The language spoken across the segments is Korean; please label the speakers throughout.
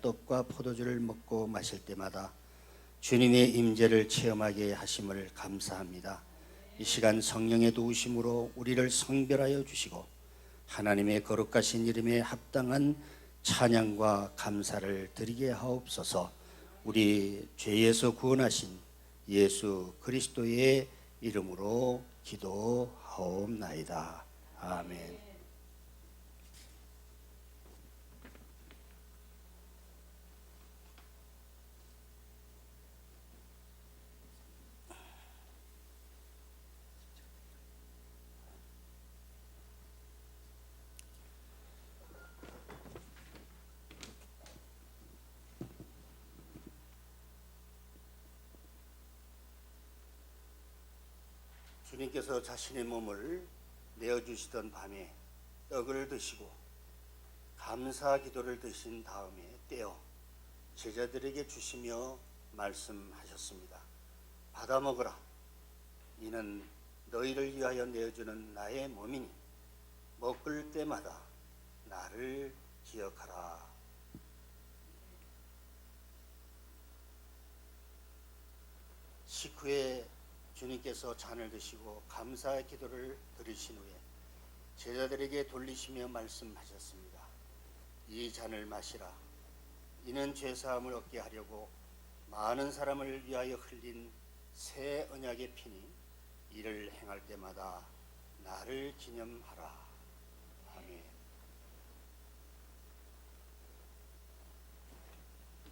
Speaker 1: 떡과 포도주를 먹고 마실 때마다 주님의 임재를 체험하게 하심을 감사합니다. 이 시간 성령의 도우심으로 우리를 성별하여 주시고 하나님의 거룩하신 이름에 합당한 찬양과 감사를 드리게 하옵소서. 우리 죄에서 구원하신 예수 그리스도의 이름으로 기도하옵나이다. 아멘. 주님께서 자신의 몸을 내어주시던 밤에 떡을 드시고 감사 기도를 드신 다음에 떼어 제자들에게 주시며 말씀하셨습니다. 받아 먹으라. 이는 너희를 위하여 내어주는 나의 몸이니 먹을 때마다 나를 기억하라. 식후에 주님께서 잔을 드시고 감사의 기도를 드리신 후에 제자들에게 돌리시며 말씀하셨습니다. 이 잔을 마시라. 이는 죄사함을 얻게 하려고 많은 사람을 위하여 흘린 새 언약의 피니 이를 행할 때마다 나를 기념하라. 아멘.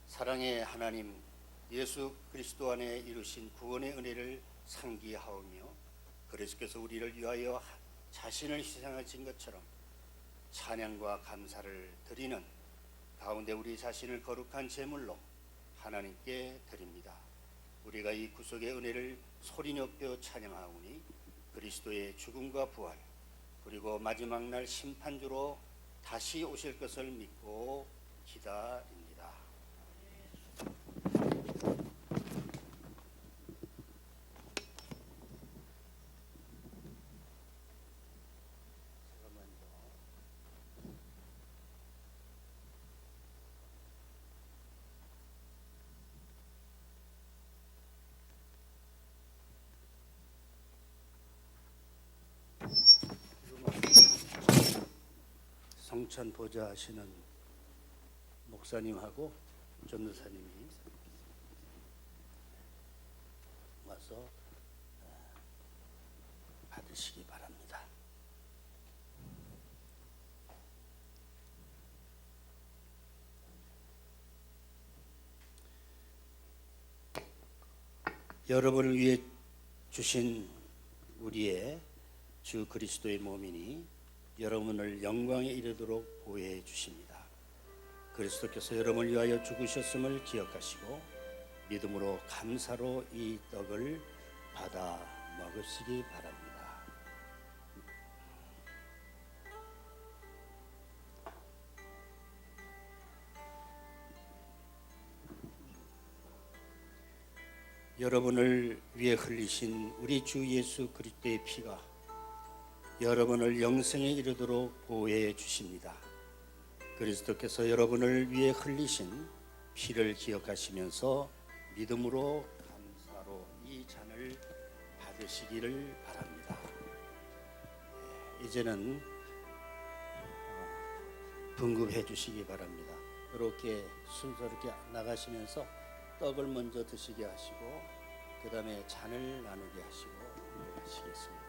Speaker 1: 사랑의 하나님, 예수 그리스도 안에 이루신 구원의 은혜를 상기하오며 그리스도께서 우리를 위하여 자신을 희생하신 것처럼 찬양과 감사를 드리는 가운데 우리 자신을 거룩한 제물로 하나님께 드립니다. 우리가 이 구속의 은혜를 소리 높여 찬양하오니 그리스도의 죽음과 부활 그리고 마지막 날 심판주로 다시 오실 것을 믿고 기다립니다. 성찬 보좌하시는 목사님하고 전도사님이 와서 받으시기 바랍니다. 여러분을 위해 주신 우리의 주 그리스도의 몸이니 여러분을 영광에 이르도록 보호해 주십니다. 그리스도께서 여러분을 위하여 죽으셨음을 기억하시고 믿음으로 감사로 이 떡을 받아 먹으시기 바랍니다. 여러분을 위해 흘리신 우리 주 예수 그리스도의 피가 여러분을 영생에 이르도록 보호해 주십니다. 그리스도께서 여러분을 위해 흘리신 피를 기억하시면서 믿음으로 감사로 이 잔을 받으시기를 바랍니다. 이제는 분급해 주시기 바랍니다. 이렇게 순서롭게 나가시면서 떡을 먼저 드시게 하시고 그 다음에 잔을 나누게 하시고 하시겠습니다.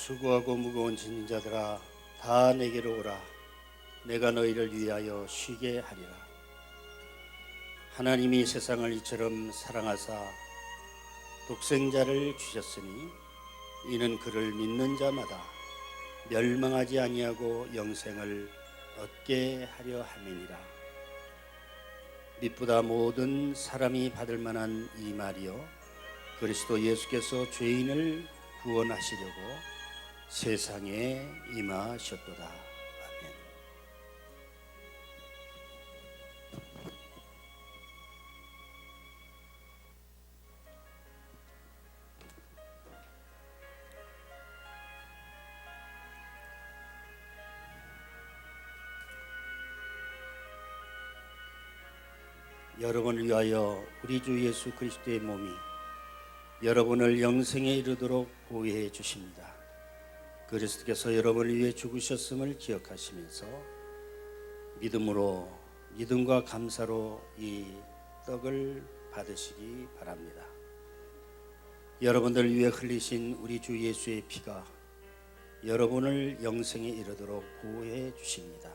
Speaker 1: 수고하고 무거운 짐진 자들아 다 내게로 오라. 내가 너희를 위하여 쉬게 하리라. 하나님이 세상을 이처럼 사랑하사 독생자를 주셨으니 이는 그를 믿는 자마다 멸망하지 아니하고 영생을 얻게 하려 함이니라. 믿보다 모든 사람이 받을 만한 이 말이요 그리스도 예수께서 죄인을 구원하시려고 세상에 임하셨도다. 여러분을 위하여 우리 주 예수 그리스도의 몸이 여러분을 영생에 이르도록 보호해 주십니다. 그리스도께서 여러분을 위해 죽으셨음을 기억하시면서 믿음과 감사로 이 떡을 받으시기 바랍니다. 여러분들 위해 흘리신 우리 주 예수의 피가 여러분을 영생에 이르도록 보호해 주십니다.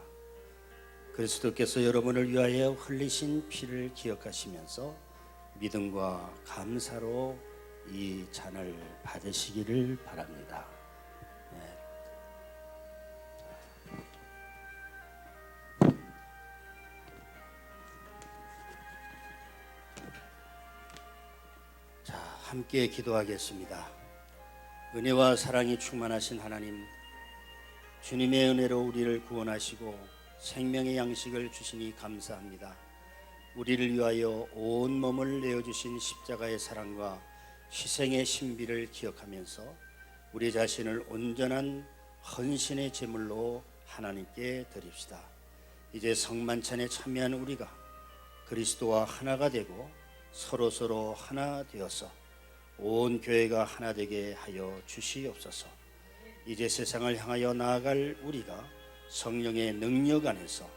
Speaker 1: 그리스도께서 여러분을 위하여 흘리신 피를 기억하시면서 믿음과 감사로 이 잔을 받으시기를 바랍니다. 자, 함께 기도하겠습니다. 은혜와 사랑이 충만하신 하나님, 주님의 은혜로 우리를 구원하시고 생명의 양식을 주시니 감사합니다. 우리를 위하여 온 몸을 내어주신 십자가의 사랑과 희생의 신비를 기억하면서 우리 자신을 온전한 헌신의 제물로 하나님께 드립시다. 이제 성만찬에 참여한 우리가 그리스도와 하나가 되고 서로 하나 되어서 온 교회가 하나 되게 하여 주시옵소서. 이제 세상을 향하여 나아갈 우리가 성령의 능력 안에서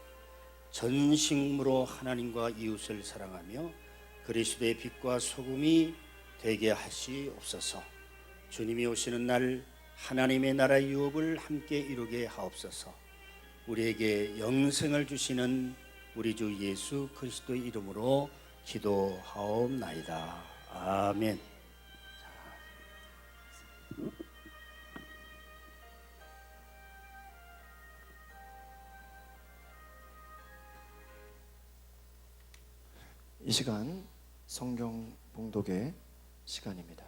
Speaker 1: 전식무로 하나님과 이웃을 사랑하며 그리스도의 빛과 소금이 되게 하시옵소서. 주님이 오시는 날 하나님의 나라 유업을 함께 이루게 하옵소서. 우리에게 영생을 주시는 우리 주 예수 그리스도의 이름으로 기도하옵나이다. 아멘.
Speaker 2: 이 시간 성경 봉독의 시간입니다.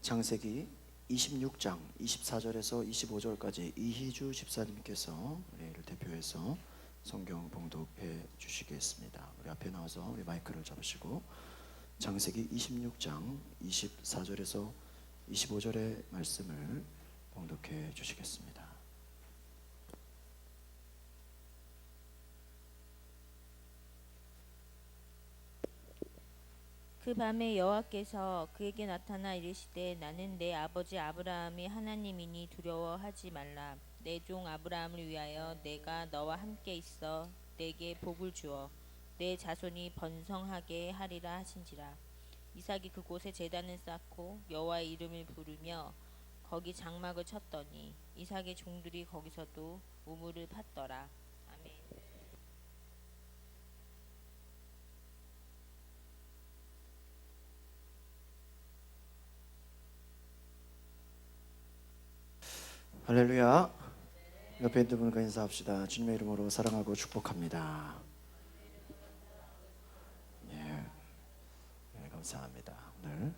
Speaker 2: 창세기 26장 24절에서 25절까지 이희주 집사님께서 우리를 대표해서 성경 봉독해 주시겠습니다. 우리 앞에 나와서 우리 마이크를 잡으시고 창세기 26장 24절에서 25절의 말씀을 봉독해 주시겠습니다.
Speaker 3: 그 밤에 여호와께서 그에게 나타나 이르시되 나는 내 아버지 아브라함이 하나님이니 두려워하지 말라. 내 종 아브라함을 위하여 내가 너와 함께 있어 내게 복을 주어 내 자손이 번성하게 하리라 하신지라. 이삭이 그곳에 제단을 쌓고 여호와의 이름을 부르며 거기 장막을 쳤더니 이삭의 종들이 거기서도 우물을 팠더라. 아멘.
Speaker 2: 할렐루야. 옆에 있는 분과 인사합시다. 주님의 이름으로 사랑하고 축복합니다. 예, 감사합니다. 오늘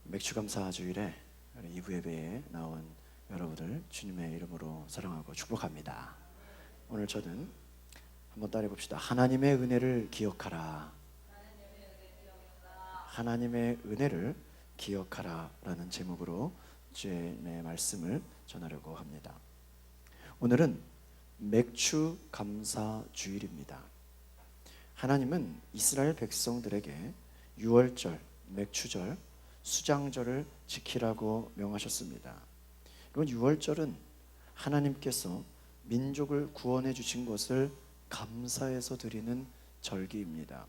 Speaker 2: 맥주감사 주일에 2부 예배에 나온 여러분들 주님의 이름으로 사랑하고 축복합니다. 오늘 저는 한번 따라해 봅시다. 하나님의 은혜를 기억하라. 하나님의 은혜를 기억하라 라는 제목으로 주님의 말씀을 전하려고 합니다. 오늘은 맥주 감사 주일입니다. 하나님은 이스라엘 백성들에게 유월절, 맥주절, 수장절을 지키라고 명하셨습니다. 이번 유월절은 하나님께서 민족을 구원해 주신 것을 감사해서 드리는 절기입니다.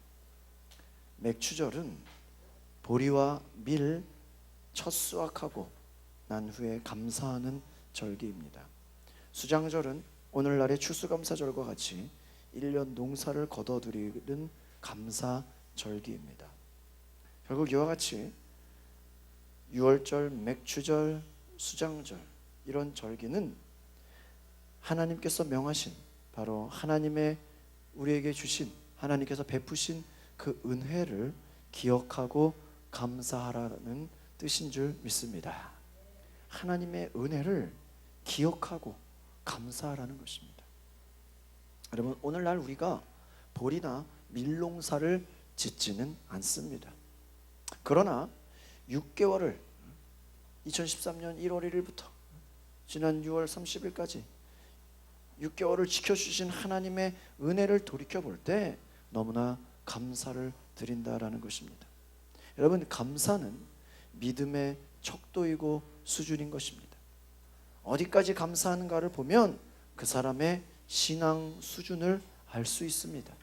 Speaker 2: 맥주절은 보리와 밀 첫 수확하고 난 후에 감사하는 절기입니다. 수장절은 오늘날의 추수감사절과 같이 1년 농사를 거둬들이는 감사 절기입니다. 결국 이와 같이 유월절, 맥주절, 수장절 이런 절기는 하나님께서 명하신 바로 하나님의 우리에게 주신 하나님께서 베푸신 그 은혜를 기억하고 감사하라는 뜻인 줄 믿습니다. 하나님의 은혜를 기억하고 감사하라는 것입니다. 여러분, 오늘날 우리가 보리나 밀농사를 짓지는 않습니다. 그러나 6개월을 2013년 1월 1일부터 지난 6월 30일까지 6개월을 지켜주신 하나님의 은혜를 돌이켜볼 때 너무나 감사를 드린다라는 것입니다. 여러분, 감사는 믿음의 척도이고 수준인 것입니다. 어디까지 감사하는가를 보면 그 사람의 신앙 수준을 알 수 있습니다.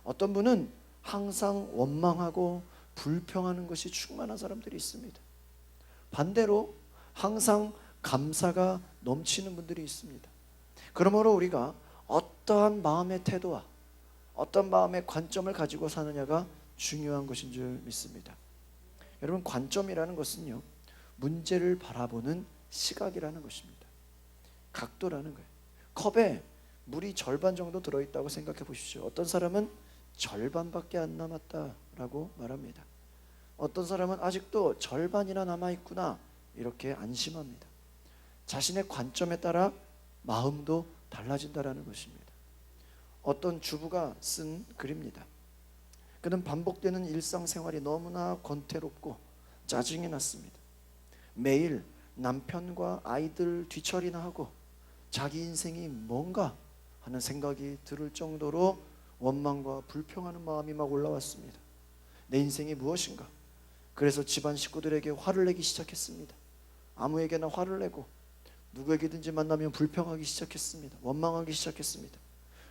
Speaker 2: 어떤 분은 항상 원망하고 불평하는 것이 충만한 사람들이 있습니다. 반대로 항상 감사가 넘치는 분들이 있습니다. 그러므로 우리가 어떠한 마음의 태도와 어떤 마음의 관점을 가지고 사느냐가 중요한 것인 줄 믿습니다. 여러분, 관점이라는 것은요, 문제를 바라보는 시각이라는 것입니다. 각도라는 거예요. 컵에 물이 절반 정도 들어있다고 생각해 보십시오. 어떤 사람은 절반밖에 안 남았다라고 말합니다. 어떤 사람은 아직도 절반이나 남아있구나, 이렇게 안심합니다. 자신의 관점에 따라 마음도 달라진다라는 것입니다. 어떤 주부가 쓴 글입니다. 그는 반복되는 일상생활이 너무나 권태롭고 짜증이 났습니다. 매일 남편과 아이들 뒤처리나 하고 자기 인생이 뭔가 하는 생각이 들을 정도로 원망과 불평하는 마음이 막 올라왔습니다. 내 인생이 무엇인가? 그래서 집안 식구들에게 화를 내기 시작했습니다. 아무에게나 화를 내고 누구에게든지 만나면 불평하기 시작했습니다. 원망하기 시작했습니다.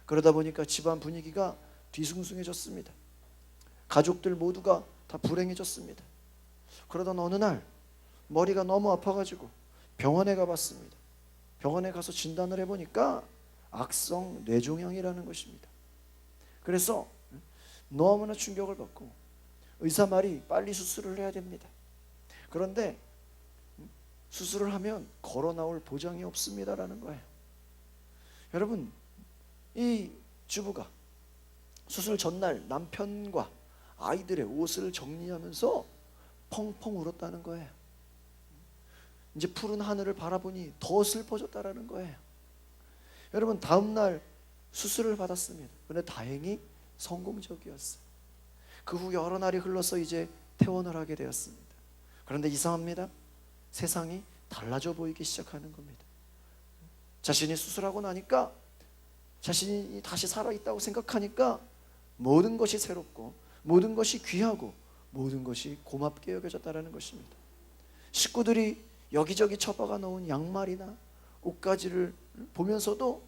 Speaker 2: 그러다 보니까 집안 분위기가 뒤숭숭해졌습니다. 가족들 모두가 다 불행해졌습니다. 그러던 어느 날 머리가 너무 아파가지고 병원에 가봤습니다. 병원에 가서 진단을 해보니까 악성 뇌종양이라는 것입니다. 그래서 너무나 충격을 받고 의사 말이 빨리 수술을 해야 됩니다. 그런데 수술을 하면 걸어 나올 보장이 없습니다라는 거예요. 여러분, 이 주부가 수술 전날 남편과 아이들의 옷을 정리하면서 펑펑 울었다는 거예요. 이제 푸른 하늘을 바라보니 더 슬퍼졌다라는 거예요. 여러분, 다음날 수술을 받았습니다. 그런데 다행히 성공적이었어요. 그 후 여러 날이 흘러서 이제 퇴원을 하게 되었습니다. 그런데 이상합니다. 세상이 달라져 보이기 시작하는 겁니다. 자신이 수술하고 나니까, 자신이 다시 살아있다고 생각하니까 모든 것이 새롭고 모든 것이 귀하고 모든 것이 고맙게 여겨졌다는 것입니다. 식구들이 여기저기 처박아 놓은 양말이나 옷가지를 보면서도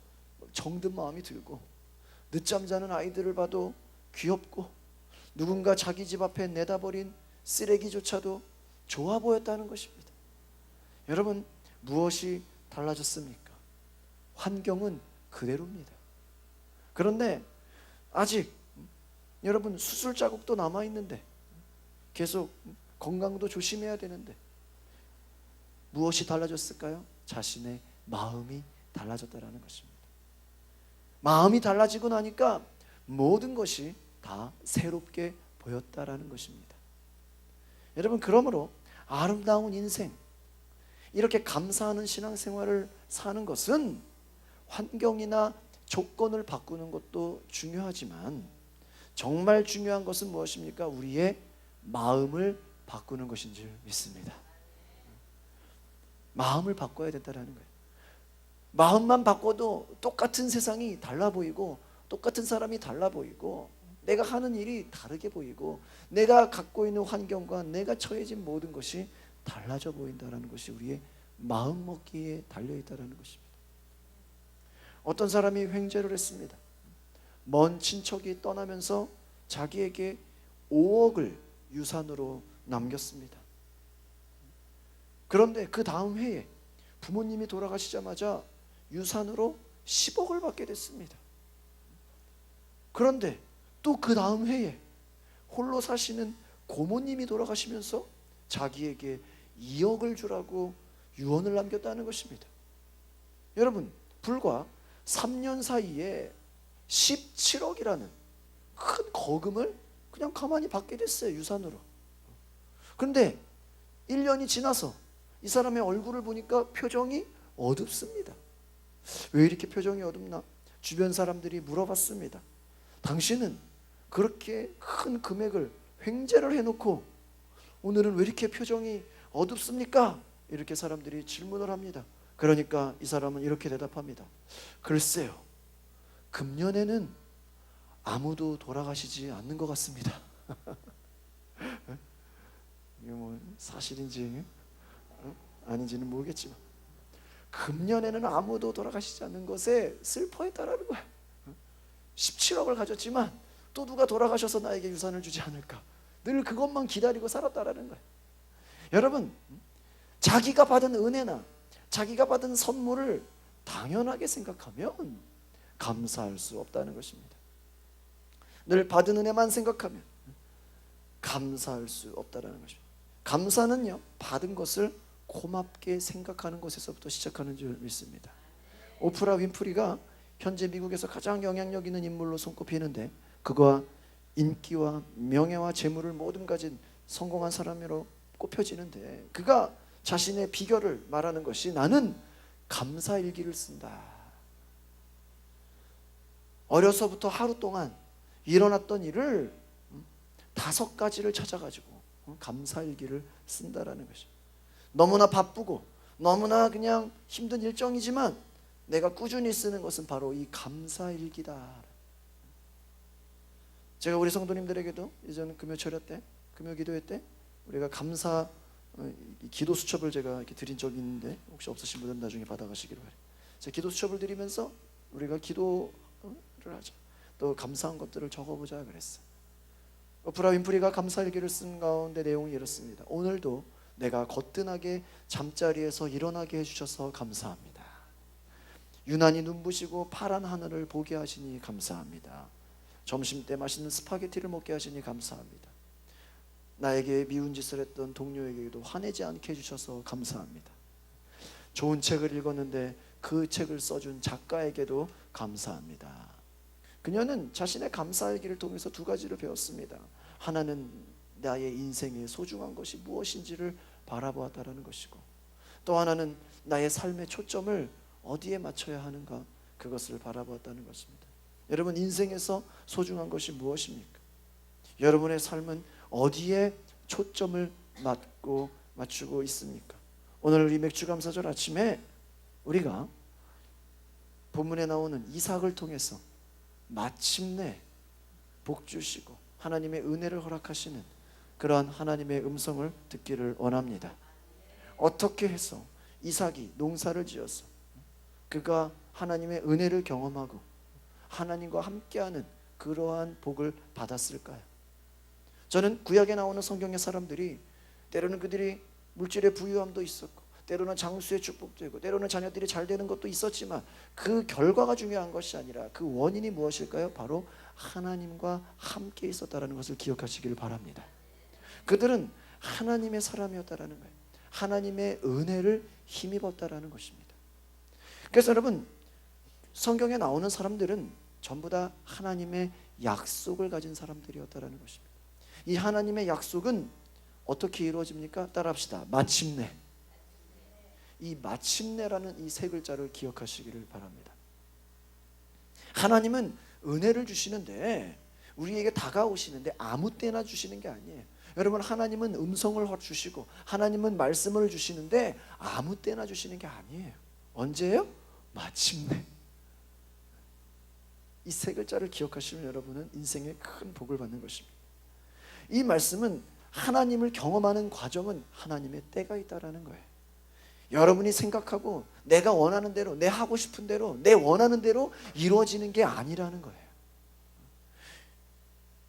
Speaker 2: 정든 마음이 들고, 늦잠 자는 아이들을 봐도 귀엽고, 누군가 자기 집 앞에 내다버린 쓰레기조차도 좋아 보였다는 것입니다. 여러분, 무엇이 달라졌습니까? 환경은 그대로입니다. 그런데 아직 여러분, 수술 자국도 남아있는데, 계속 건강도 조심해야 되는데 무엇이 달라졌을까요? 자신의 마음이 달라졌다는 것입니다. 마음이 달라지고 나니까 모든 것이 다 새롭게 보였다라는 것입니다. 여러분, 그러므로 아름다운 인생, 이렇게 감사하는 신앙생활을 사는 것은 환경이나 조건을 바꾸는 것도 중요하지만 정말 중요한 것은 무엇입니까? 우리의 마음을 바꾸는 것인 줄 믿습니다. 마음을 바꿔야 된다는 거예요. 마음만 바꿔도 똑같은 세상이 달라 보이고, 똑같은 사람이 달라 보이고, 내가 하는 일이 다르게 보이고, 내가 갖고 있는 환경과 내가 처해진 모든 것이 달라져 보인다는 것이 우리의 마음 먹기에 달려있다는 것입니다. 어떤 사람이 횡재를 했습니다. 먼 친척이 떠나면서 자기에게 5억을 유산으로 남겼습니다. 그런데 그 다음 해에 부모님이 돌아가시자마자 유산으로 10억을 받게 됐습니다. 그런데 또 그 다음 해에 홀로 사시는 고모님이 돌아가시면서 자기에게 2억을 주라고 유언을 남겼다는 것입니다. 여러분, 불과 3년 사이에 17억이라는 큰 거금을 그냥 가만히 받게 됐어요, 유산으로. 그런데 1년이 지나서 이 사람의 얼굴을 보니까 표정이 어둡습니다. 왜 이렇게 표정이 어둡나? 주변 사람들이 물어봤습니다. 당신은 그렇게 큰 금액을 횡재를 해놓고 오늘은 왜 이렇게 표정이 어둡습니까? 이렇게 사람들이 질문을 합니다. 그러니까 이 사람은 이렇게 대답합니다. 글쎄요, 금년에는 아무도 돌아가시지 않는 것 같습니다. 이게 뭐 사실인지 아닌지는 모르겠지만 금년에는 아무도 돌아가시지 않는 것에 슬퍼했다라는 거야. 17억을 가졌지만 또 누가 돌아가셔서 나에게 유산을 주지 않을까, 늘 그것만 기다리고 살았다라는 거야. 여러분, 자기가 받은 은혜나 자기가 받은 선물을 당연하게 생각하면 감사할 수 없다는 것입니다. 늘 받은 은혜만 생각하면 감사할 수 없다는 것입니다. 감사는요, 받은 것을 고맙게 생각하는 것에서부터 시작하는 줄 믿습니다. 오프라 윈프리가 현재 미국에서 가장 영향력 있는 인물로 손꼽히는데, 그가 인기와 명예와 재물을 모두 가진 성공한 사람으로 꼽혀지는데, 그가 자신의 비결을 말하는 것이 나는 감사일기를 쓴다. 어려서부터 하루 동안 일어났던 일을 5가지를 찾아가지고 감사일기를 쓴다라는 것이. 너무나 바쁘고 너무나 그냥 힘든 일정이지만 내가 꾸준히 쓰는 것은 바로 이 감사일기다. 제가 우리 성도님들에게도 이전 금요철야 때, 금요기도회 때 우리가 감사 기도 수첩을 제가 이렇게 드린 적이 있는데, 혹시 없으신 분들은 나중에 받아가시기를 바랍니다. 제가 기도 수첩을 드리면서 우리가 기도를 하자, 또 감사한 것들을 적어보자 그랬어요. 오프라 윈프리가 감사일기를 쓴 가운데 내용이 이렇습니다. 오늘도 내가 거뜬하게 잠자리에서 일어나게 해주셔서 감사합니다. 유난히 눈부시고 파란 하늘을 보게 하시니 감사합니다. 점심때 맛있는 스파게티를 먹게 하시니 감사합니다. 나에게 미운 짓을 했던 동료에게도 화내지 않게 해주셔서 감사합니다. 좋은 책을 읽었는데 그 책을 써준 작가에게도 감사합니다. 그녀는 자신의 감사일기를 통해서 2가지를 배웠습니다. 하나는 나의 인생의 소중한 것이 무엇인지를 바라보았다는 것이고, 또 하나는 나의 삶의 초점을 어디에 맞춰야 하는가, 그것을 바라보았다는 것입니다. 여러분, 인생에서 소중한 것이 무엇입니까? 여러분의 삶은 어디에 초점을 맞추고 있습니까? 오늘 이 맥주감사절 아침에 우리가 본문에 나오는 이삭을 통해서 마침내 복 주시고 하나님의 은혜를 허락하시는 그러한 하나님의 음성을 듣기를 원합니다. 어떻게 해서 이삭이 농사를 지어서 그가 하나님의 은혜를 경험하고 하나님과 함께하는 그러한 복을 받았을까요? 저는 구약에 나오는 성경의 사람들이 때로는 그들이 물질의 부유함도 있었고, 때로는 장수의 축복도 있고, 때로는 자녀들이 잘 되는 것도 있었지만 그 결과가 중요한 것이 아니라 그 원인이 무엇일까요? 바로 하나님과 함께 있었다는 것을 기억하시기를 바랍니다. 그들은 하나님의 사람이었다는 거예요. 하나님의 은혜를 힘입었다는 것입니다. 그래서 여러분, 성경에 나오는 사람들은 전부 다 하나님의 약속을 가진 사람들이었다는 것입니다. 이 하나님의 약속은 어떻게 이루어집니까? 따라합시다. 마침내. 이 마침내라는 이 3글자를 기억하시기를 바랍니다. 하나님은 은혜를 주시는데, 우리에게 다가오시는데 아무 때나 주시는 게 아니에요. 여러분, 하나님은 음성을 주시고 하나님은 말씀을 주시는데 아무 때나 주시는 게 아니에요. 언제예요? 마침내. 이 3글자를 기억하시면 여러분은 인생에 큰 복을 받는 것입니다. 이 말씀은 하나님을 경험하는 과정은 하나님의 때가 있다라는 거예요. 여러분이 생각하고 내가 원하는 대로, 내 하고 싶은 대로, 내 원하는 대로 이루어지는 게 아니라는 거예요.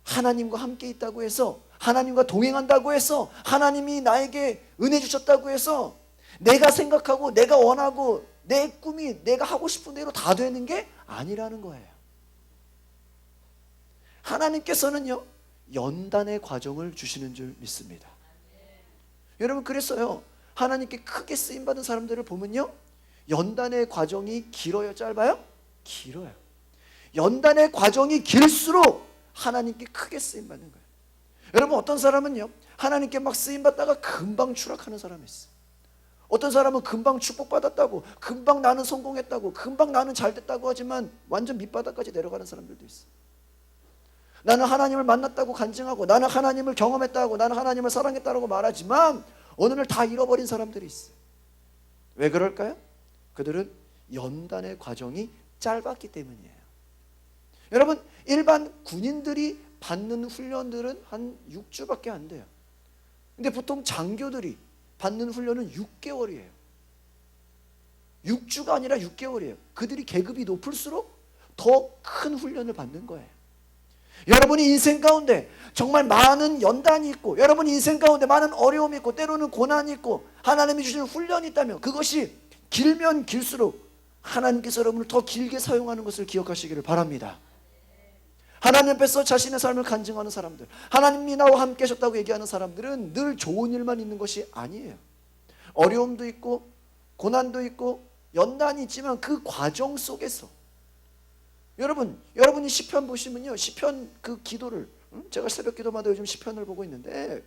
Speaker 2: 하나님과 함께 있다고 해서, 하나님과 동행한다고 해서, 하나님이 나에게 은혜 주셨다고 해서 내가 생각하고 내가 원하고 내 꿈이 내가 하고 싶은 대로 다 되는 게 아니라는 거예요. 하나님께서는요, 연단의 과정을 주시는 줄 믿습니다. 여러분, 그랬어요. 하나님께 크게 쓰임받은 사람들을 보면요, 연단의 과정이 길어요, 짧아요? 길어요. 연단의 과정이 길수록 하나님께 크게 쓰임받는 거예요. 여러분, 어떤 사람은요, 하나님께 막 쓰임받다가 금방 추락하는 사람이 있어요. 어떤 사람은 금방 축복받았다고, 금방 나는 성공했다고, 금방 나는 잘됐다고 하지만 완전 밑바닥까지 내려가는 사람들도 있어요. 나는 하나님을 만났다고 간증하고, 나는 하나님을 경험했다고, 나는 하나님을 사랑했다고 말하지만 어느 날 다 잃어버린 사람들이 있어요. 왜 그럴까요? 그들은 연단의 과정이 짧았기 때문이에요. 여러분, 일반 군인들이 받는 훈련들은 한 6주밖에 안 돼요. 근데 보통 장교들이 받는 훈련은 6개월이에요. 6주가 아니라 6개월이에요. 그들이 계급이 높을수록 더 큰 훈련을 받는 거예요. 여러분이 인생 가운데 정말 많은 연단이 있고, 여러분 인생 가운데 많은 어려움이 있고, 때로는 고난이 있고, 하나님이 주시는 훈련이 있다면 그것이 길면 길수록 하나님께서 여러분을 더 길게 사용하는 것을 기억하시기를 바랍니다. 하나님 앞에서 자신의 삶을 간증하는 사람들, 하나님이 나와 함께 하셨다고 얘기하는 사람들은 늘 좋은 일만 있는 것이 아니에요. 어려움도 있고 고난도 있고 연단이 있지만 그 과정 속에서 여러분이 시편 보시면요, 시편 그 기도를, 제가 새벽 기도마다 요즘 시편을 보고 있는데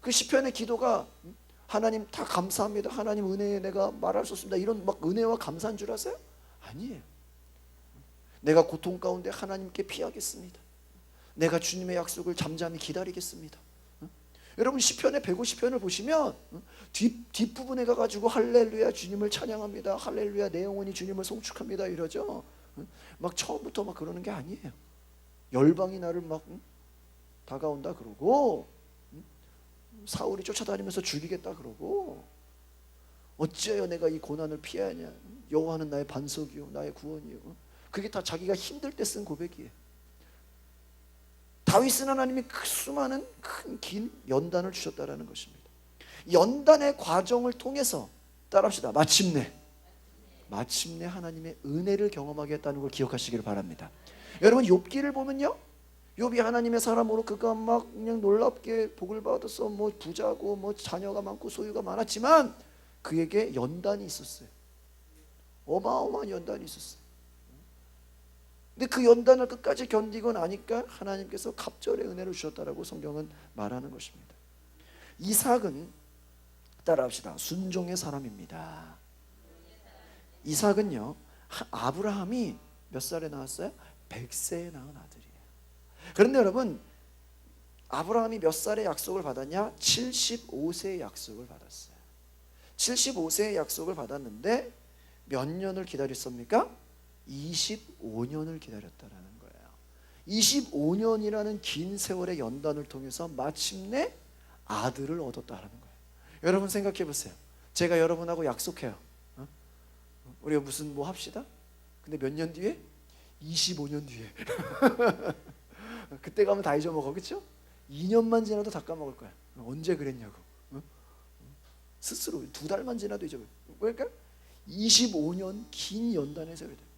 Speaker 2: 그 시편의 기도가 하나님 다 감사합니다, 하나님 은혜에 내가 말할 수 없습니다, 이런 막 은혜와 감사한 줄 아세요? 아니에요. 내가 고통 가운데 하나님께 피하겠습니다. 내가 주님의 약속을 잠잠히 기다리겠습니다. 여러분 시편의 150편을 보시면 뒷부분에 가가지고 할렐루야 주님을 찬양합니다, 할렐루야 내 영혼이 주님을 송축합니다 이러죠. 막 처음부터 막 그러는 게 아니에요. 열방이 나를 막 다가온다 그러고, 사울이 쫓아다니면서 죽이겠다 그러고, 어찌하여 내가 이 고난을 피하냐, 여호와는 나의 반석이요 나의 구원이요. 그게 다 자기가 힘들 때 쓴 고백이에요. 다윗은 하나님이 수많은 큰 긴 연단을 주셨다라는 것입니다. 연단의 과정을 통해서 따라합시다. 마침내 하나님의 은혜를 경험하게 했다는 걸 기억하시기를 바랍니다. 여러분 욥기를 보면요, 욥이 하나님의 사람으로 그가 막 그냥 놀랍게 복을 받아서 뭐 부자고 뭐 자녀가 많고 소유가 많았지만 그에게 연단이 있었어요. 어마어마한 연단이 있었어요. 근데 그 연단을 끝까지 견디고 나니까 하나님께서 갑절의 은혜를 주셨다라고 성경은 말하는 것입니다. 이삭은 따라합시다. 순종의 사람입니다. 이삭은요, 아브라함이 몇 살에 낳았어요? 100세에 낳은 아들이에요. 그런데 여러분, 아브라함이 몇 살에 약속을 받았냐? 75세의 약속을 받았어요. 75세의 약속을 받았는데 몇 년을 기다렸습니까? 25년을 기다렸다라는 거예요. 25년이라는 긴 세월의 연단을 통해서 마침내 아들을 얻었다라는 거예요. 여러분 생각해 보세요. 제가 여러분하고 약속해요. 우리가 무슨 뭐 합시다? 근데 몇 년 뒤에? 25년 뒤에. 그때 가면 다 잊어먹어, 그렇죠? 2년만 지나도 다 까먹을 거야. 언제 그랬냐고. 스스로 2달만 지나도 잊어버려. 그러니까 25년 긴 연단의 세월이 돼요.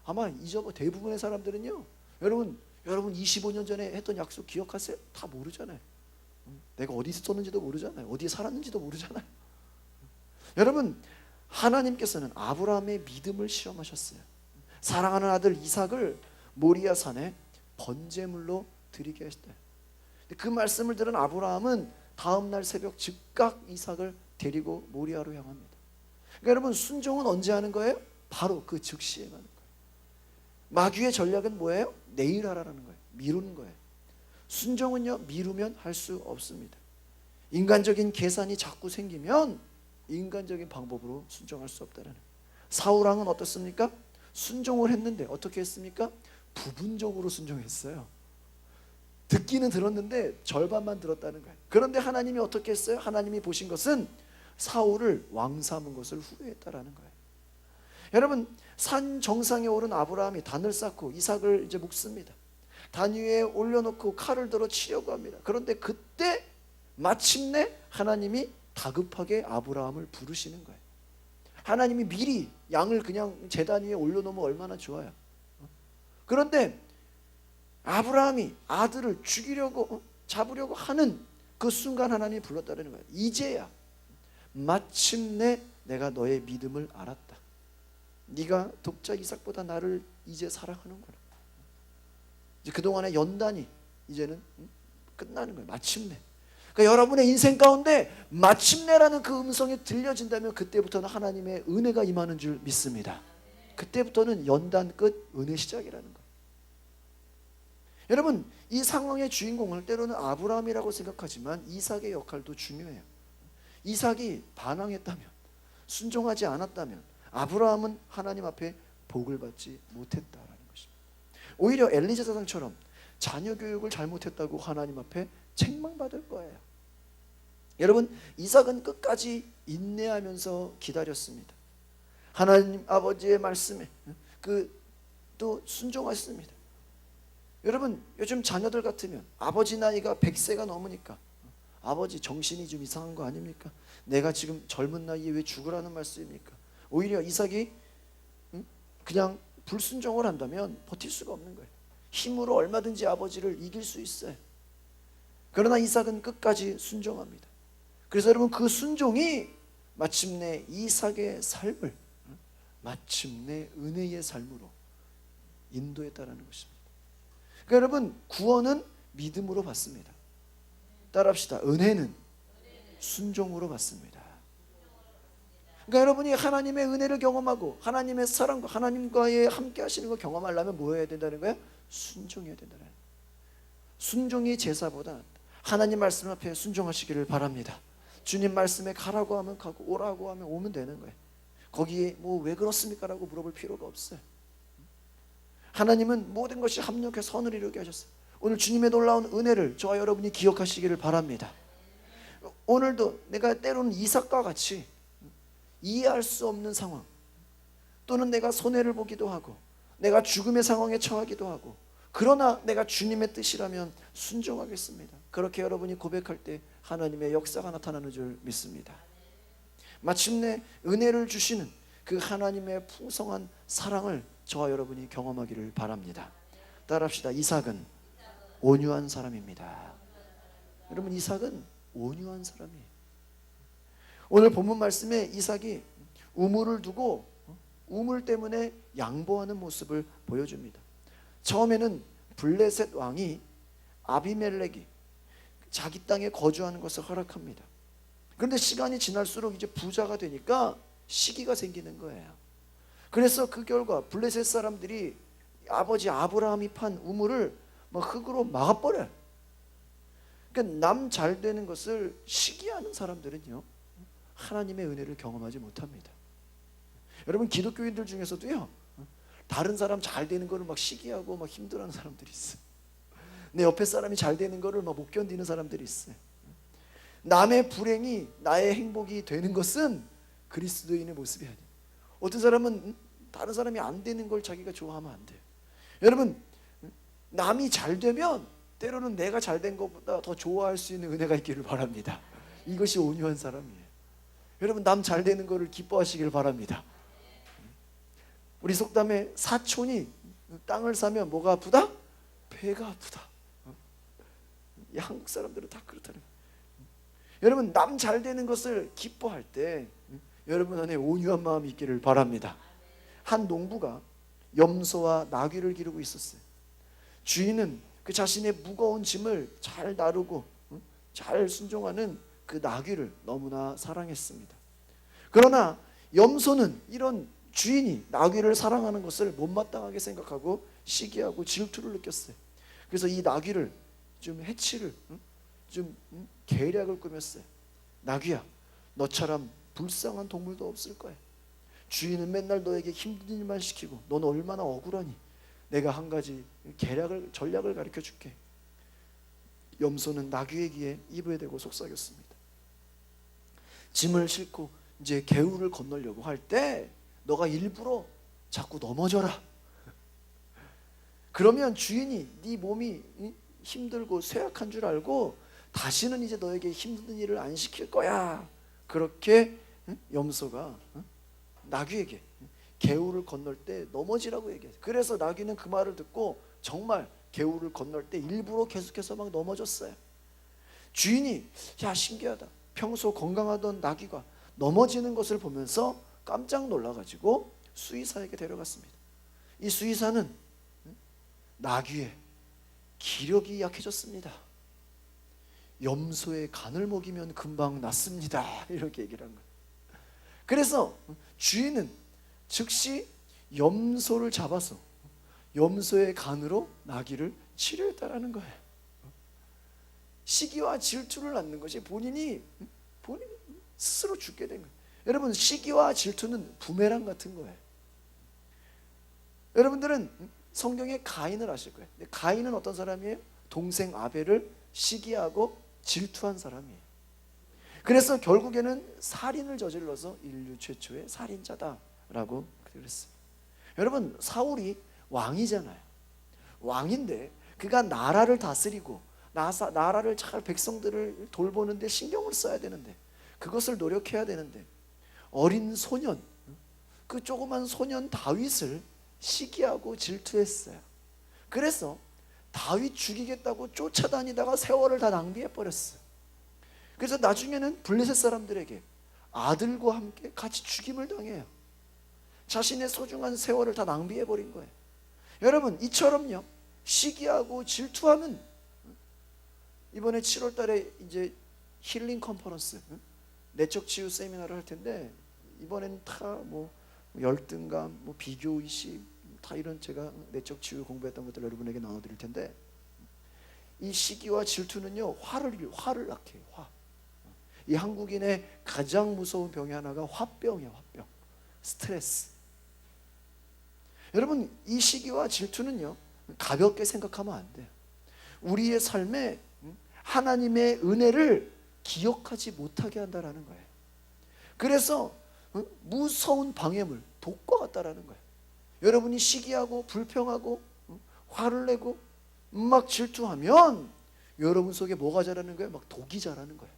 Speaker 2: 아마 대부분의 사람들은요, 여러분 25년 전에 했던 약속 기억하세요? 다 모르잖아요. 내가 어디 있었는지도 모르잖아요. 어디에 살았는지도 모르잖아요. 여러분 하나님께서는 아브라함의 믿음을 시험하셨어요. 사랑하는 아들 이삭을 모리아 산에 번제물로 드리게 하셨다. 그 말씀을 들은 아브라함은 다음 날 새벽 즉각 이삭을 데리고 모리아로 향합니다. 그러니까 여러분 순종은 언제 하는 거예요? 바로 그 즉시에 하는 거예요. 마귀의 전략은 뭐예요? 내일 하라는 거예요. 미루는 거예요. 순종은요, 미루면 할 수 없습니다. 인간적인 계산이 자꾸 생기면 인간적인 방법으로 순종할 수 없다는 거예요. 사울왕은 어떻습니까? 순종을 했는데 어떻게 했습니까? 부분적으로 순종했어요. 듣기는 들었는데 절반만 들었다는 거예요. 그런데 하나님이 어떻게 했어요? 하나님이 보신 것은 사울을 왕 삼은 것을 후회했다라는 거예요. 여러분 산 정상에 오른 아브라함이 단을 쌓고 이삭을 이제 묶습니다. 단 위에 올려놓고 칼을 들어 치려고 합니다. 그런데 그때 마침내 하나님이 다급하게 아브라함을 부르시는 거예요. 하나님이 미리 양을 그냥 제단 위에 올려놓으면 얼마나 좋아요. 그런데 아브라함이 아들을 죽이려고 잡으려고 하는 그 순간 하나님이 불렀다는 거예요. 이제야 마침내 내가 너의 믿음을 알았다. 네가 독자 이삭보다 나를 이제 사랑하는구나. 이제 그동안의 연단이 이제는 끝나는 거예요. 마침내. 그러니까 여러분의 인생 가운데 마침내라는 그 음성이 들려진다면 그때부터는 하나님의 은혜가 임하는 줄 믿습니다. 그때부터는 연단 끝, 은혜 시작이라는 거예요. 여러분 이 상황의 주인공을 때로는 아브라함이라고 생각하지만 이삭의 역할도 중요해요. 이삭이 반항했다면, 순종하지 않았다면, 아브라함은 하나님 앞에 복을 받지 못했다라는 것입니다. 오히려 엘리자 사상처럼 자녀 교육을 잘못했다고 하나님 앞에 책망받을 거예요. 여러분, 이삭은 끝까지 인내하면서 기다렸습니다. 하나님 아버지의 말씀에 또 순종하셨습니다. 여러분, 요즘 자녀들 같으면 아버지 나이가 100세가 넘으니까 아버지 정신이 좀 이상한 거 아닙니까? 내가 지금 젊은 나이에 왜 죽으라는 말씀입니까? 오히려 이삭이 그냥 불순종을 한다면 버틸 수가 없는 거예요. 힘으로 얼마든지 아버지를 이길 수 있어요. 그러나 이삭은 끝까지 순종합니다. 그래서 여러분, 그 순종이 마침내 이삭의 삶을 마침내 은혜의 삶으로 인도했다라는 것입니다. 그러니까 여러분, 구원은 믿음으로 받습니다. 따라합시다. 은혜는 순종으로 받습니다. 그러니까 여러분이 하나님의 은혜를 경험하고 하나님의 사랑과 하나님과의 함께 하시는 걸 경험하려면 뭐 해야 된다는 거예요? 순종해야 된다는 거예요. 순종이 제사보다 하나님 말씀 앞에 순종하시기를 바랍니다. 주님 말씀에 가라고 하면 가고 오라고 하면 오면 되는 거예요. 거기에 뭐 왜 그렇습니까? 라고 물어볼 필요가 없어요. 하나님은 모든 것이 합력해서 선을 이루게 하셨어요. 오늘 주님의 놀라운 은혜를 저와 여러분이 기억하시기를 바랍니다. 오늘도 내가 때로는 이삭과 같이 이해할 수 없는 상황, 또는 내가 손해를 보기도 하고 내가 죽음의 상황에 처하기도 하고, 그러나 내가 주님의 뜻이라면 순종하겠습니다. 그렇게 여러분이 고백할 때 하나님의 역사가 나타나는 줄 믿습니다. 마침내 은혜를 주시는 그 하나님의 풍성한 사랑을 저와 여러분이 경험하기를 바랍니다. 따라합시다. 이삭은 온유한 사람입니다. 여러분, 이삭은 온유한 사람이에요. 오늘 본문 말씀에 이삭이 우물을 두고 우물 때문에 양보하는 모습을 보여줍니다. 처음에는 블레셋 왕이 아비멜렉이 자기 땅에 거주하는 것을 허락합니다. 그런데 시간이 지날수록 이제 부자가 되니까 시기가 생기는 거예요. 그래서 그 결과 블레셋 사람들이 아버지 아브라함이 판 우물을 흙으로 막아버려요. 그러니까 남 잘 되는 것을 시기하는 사람들은요, 하나님의 은혜를 경험하지 못합니다. 여러분, 기독교인들 중에서도요, 다른 사람 잘 되는 거를 막 시기하고 막 힘들어하는 사람들이 있어요. 내 옆에 사람이 잘 되는 거를 막 못 견디는 사람들이 있어요. 남의 불행이 나의 행복이 되는 것은 그리스도인의 모습이 아니에요. 어떤 사람은 다른 사람이 안 되는 걸 자기가 좋아하면 안 돼요. 여러분, 남이 잘 되면 때로는 내가 잘 된 것보다 더 좋아할 수 있는 은혜가 있기를 바랍니다. 이것이 온유한 사람이에요. 여러분, 남 잘 되는 거를 기뻐하시길 바랍니다. 우리 속담에 사촌이 땅을 사면 뭐가 아프다? 배가 아프다. 이 한국 사람들은 다 그렇다는 거예요. 여러분, 남 잘 되는 것을 기뻐할 때 여러분 안에 온유한 마음이 있기를 바랍니다. 한 농부가 염소와 나귀를 기르고 있었어요. 주인은 그 자신의 무거운 짐을 잘 나르고 잘 순종하는 그 나귀를 너무나 사랑했습니다. 그러나 염소는 이런 주인이 나귀를 사랑하는 것을 못마땅하게 생각하고 시기하고 질투를 느꼈어요. 그래서 이 나귀를 좀 해치를 좀 계략을 꾸몄어요. 나귀야, 너처럼 불쌍한 동물도 없을 거야. 주인은 맨날 너에게 힘든 일만 시키고 넌 얼마나 억울하니? 내가 한 가지 전략을 가르쳐 줄게. 염소는 나귀의 귀에 입을 대고 속삭였습니다. 짐을 싣고 이제 개울을 건너려고 할 때 너가 일부러 자꾸 넘어져라. 그러면 주인이 네 몸이 힘들고 쇠약한 줄 알고 다시는 이제 너에게 힘든 일을 안 시킬 거야. 그렇게 염소가 나귀에게 개울을 건널 때 넘어지라고 얘기했어요. 그래서 나귀는 그 말을 듣고 정말 개울을 건널 때 일부러 계속해서 막 넘어졌어요. 주인이 야, 신기하다. 평소 건강하던 나귀가 넘어지는 것을 보면서 깜짝 놀라가지고 수의사에게 데려갔습니다. 이 수의사는 나귀의 기력이 약해졌습니다. 염소의 간을 먹이면 금방 낫습니다. 이렇게 얘기를 한 거예요. 그래서 주인은 즉시 염소를 잡아서 염소의 간으로 나귀를 치료했다라는 거예요. 시기와 질투를 낳는 것이 본인 스스로 죽게 된 거예요. 여러분, 시기와 질투는 부메랑 같은 거예요. 여러분들은 성경에 가인을 아실 거예요. 근데 가인은 어떤 사람이에요? 동생 아벨을 시기하고 질투한 사람이에요. 그래서 결국에는 살인을 저질러서 인류 최초의 살인자다라고 그랬어요. 여러분, 사울이 왕이잖아요. 왕인데 그가 나라를 다스리고 나라를 잘 백성들을 돌보는데 신경을 써야 되는데, 그것을 노력해야 되는데, 어린 소년, 그 조그만 소년 다윗을 시기하고 질투했어요. 그래서 다윗 죽이겠다고 쫓아다니다가 세월을 다 낭비해 버렸어요. 그래서 나중에는 블레셋 사람들에게 아들과 함께 같이 죽임을 당해요. 자신의 소중한 세월을 다 낭비해 버린 거예요. 여러분, 이처럼요, 시기하고 질투하면, 이번에 7월 달에 이제 힐링 컨퍼런스, 내적 치유 세미나를 할 텐데, 이번에는 다 뭐 열등감, 뭐 비교 의식, 다 이런 제가 내적 치유 공부했던 것들 여러분에게 나눠 드릴 텐데, 이 시기와 질투는요, 화를 낳게 해요. 이 한국인의 가장 무서운 병이 하나가 화병이에요. 화병, 스트레스. 여러분, 이 시기와 질투는요, 가볍게 생각하면 안 돼요. 우리의 삶에 하나님의 은혜를 기억하지 못하게 한다라는 거예요. 그래서 무서운 방해물, 독과 같다라는 거예요. 여러분이 시기하고 불평하고 화를 내고 막 질투하면 여러분 속에 뭐가 자라는 거예요? 막 독이 자라는 거예요.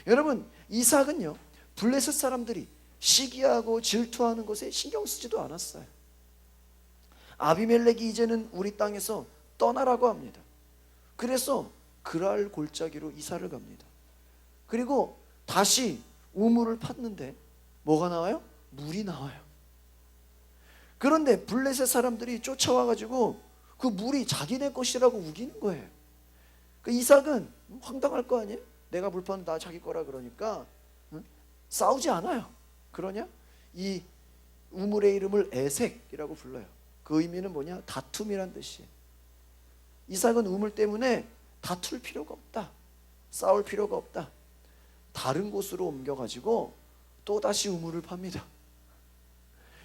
Speaker 2: 여러분, 이삭은요, 블레셋 사람들이 시기하고 질투하는 것에 신경 쓰지도 않았어요. 아비멜렉이 이제는 우리 땅에서 떠나라고 합니다. 그래서 그랄 골짜기로 이사를 갑니다. 그리고 다시 우물을 팠는데 뭐가 나와요? 물이 나와요. 그런데 블레셋 사람들이 쫓아와가지고 그 물이 자기네 것이라고 우기는 거예요. 그 이삭은 황당할 거 아니에요? 내가 물 파는 나 자기 거라 그러니까 싸우지 않아요. 그러냐? 이 우물의 이름을 에색이라고 불러요. 그 의미는 뭐냐? 다툼이란 뜻이에요. 이삭은 우물 때문에 다툴 필요가 없다, 싸울 필요가 없다. 다른 곳으로 옮겨가지고 또 다시 우물을 팝니다.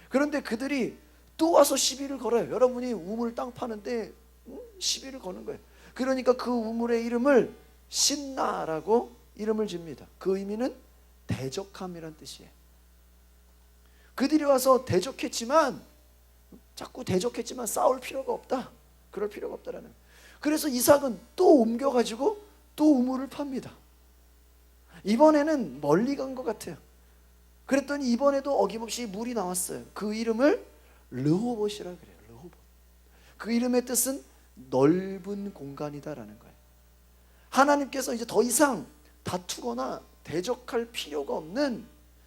Speaker 2: 그런데 그들이 또 와서 시비를 걸어요. 여러분이 우물 땅 파는데 시비를 거는 거예요. 그러니까 그 우물의 이름을 신나라고 이름을 집니다. 그 의미는 대적함이란 뜻이에요. 그들이 와서 대적했지만, 자꾸 대적했지만 싸울 필요가 없다, 그럴 필요가 없다라는 거예요. 그래서 이삭은 또 옮겨가지고 또 우물을 팝니다. 이번에는 멀리 간 것 같아요. 그랬더니 이번에도 어김없이 물이 나왔어요. 그 이름을 르호봇이라 그래요. 르호봇. 그 이름의 뜻은 넓은 공간이다라는 거예요. 하나님께서 이제 더 이상 다투거나 대적할 필요가 없는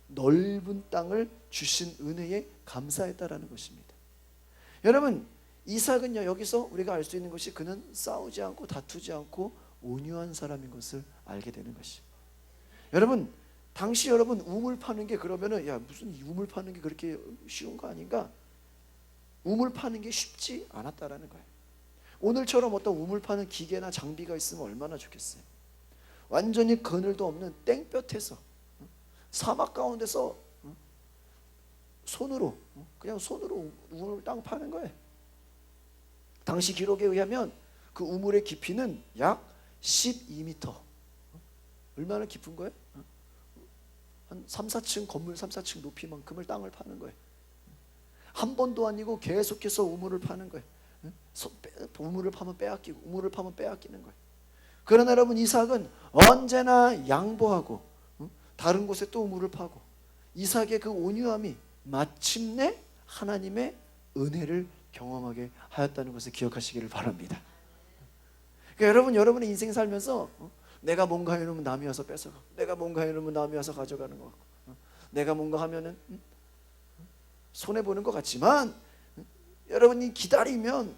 Speaker 2: 넓은 땅을 주신 은혜에 감사했다라는 것입니다. 여러분, 이삭은요, 여기서 우리가 알 수 있는 것이 그는 싸우지 않고 다투지 않고 온유한 사람인 것을 알게 되는 것이죠. 여러분, 당시 여러분 우물 파는 게 그러면은, 야, 무슨 우물 파는 게 그렇게 쉬운 거 아닌가? 우물 파는 게 쉽지 않았다라는 거예요. 오늘처럼 어떤 우물 파는 기계나 장비가 있으면 얼마나 좋겠어요. 완전히 그늘도 없는 땡볕에서, 사막 가운데서 손으로, 그냥 손으로 우물 땅 파는 거예요. 당시 기록에 의하면 그 우물의 깊이는 약 12m. 얼마나 깊은 거예요? 한 3, 4층 건물 3, 4층 높이만큼을 땅을 파는 거예요. 한 번도 아니고 계속해서 우물을 파는 거예요. 우물을 파면 빼앗기고, 우물을 파면 빼앗기는 거예요. 그러나 여러분, 이삭은 언제나 양보하고 다른 곳에 또 우물을 파고, 이삭의 그 온유함이 마침내 하나님의 은혜를 경험하게 하였다는 것을 기억하시기를 바랍니다. 그러니까 여러분, 여러분의 인생 살면서 내가 뭔가 해놓으면 남이 와서 뺏어가고, 내가 뭔가 해놓으면 남이 와서 가져가는 것 같고, 내가 뭔가 하면은 손해보는 것 같지만, 여러분이 기다리면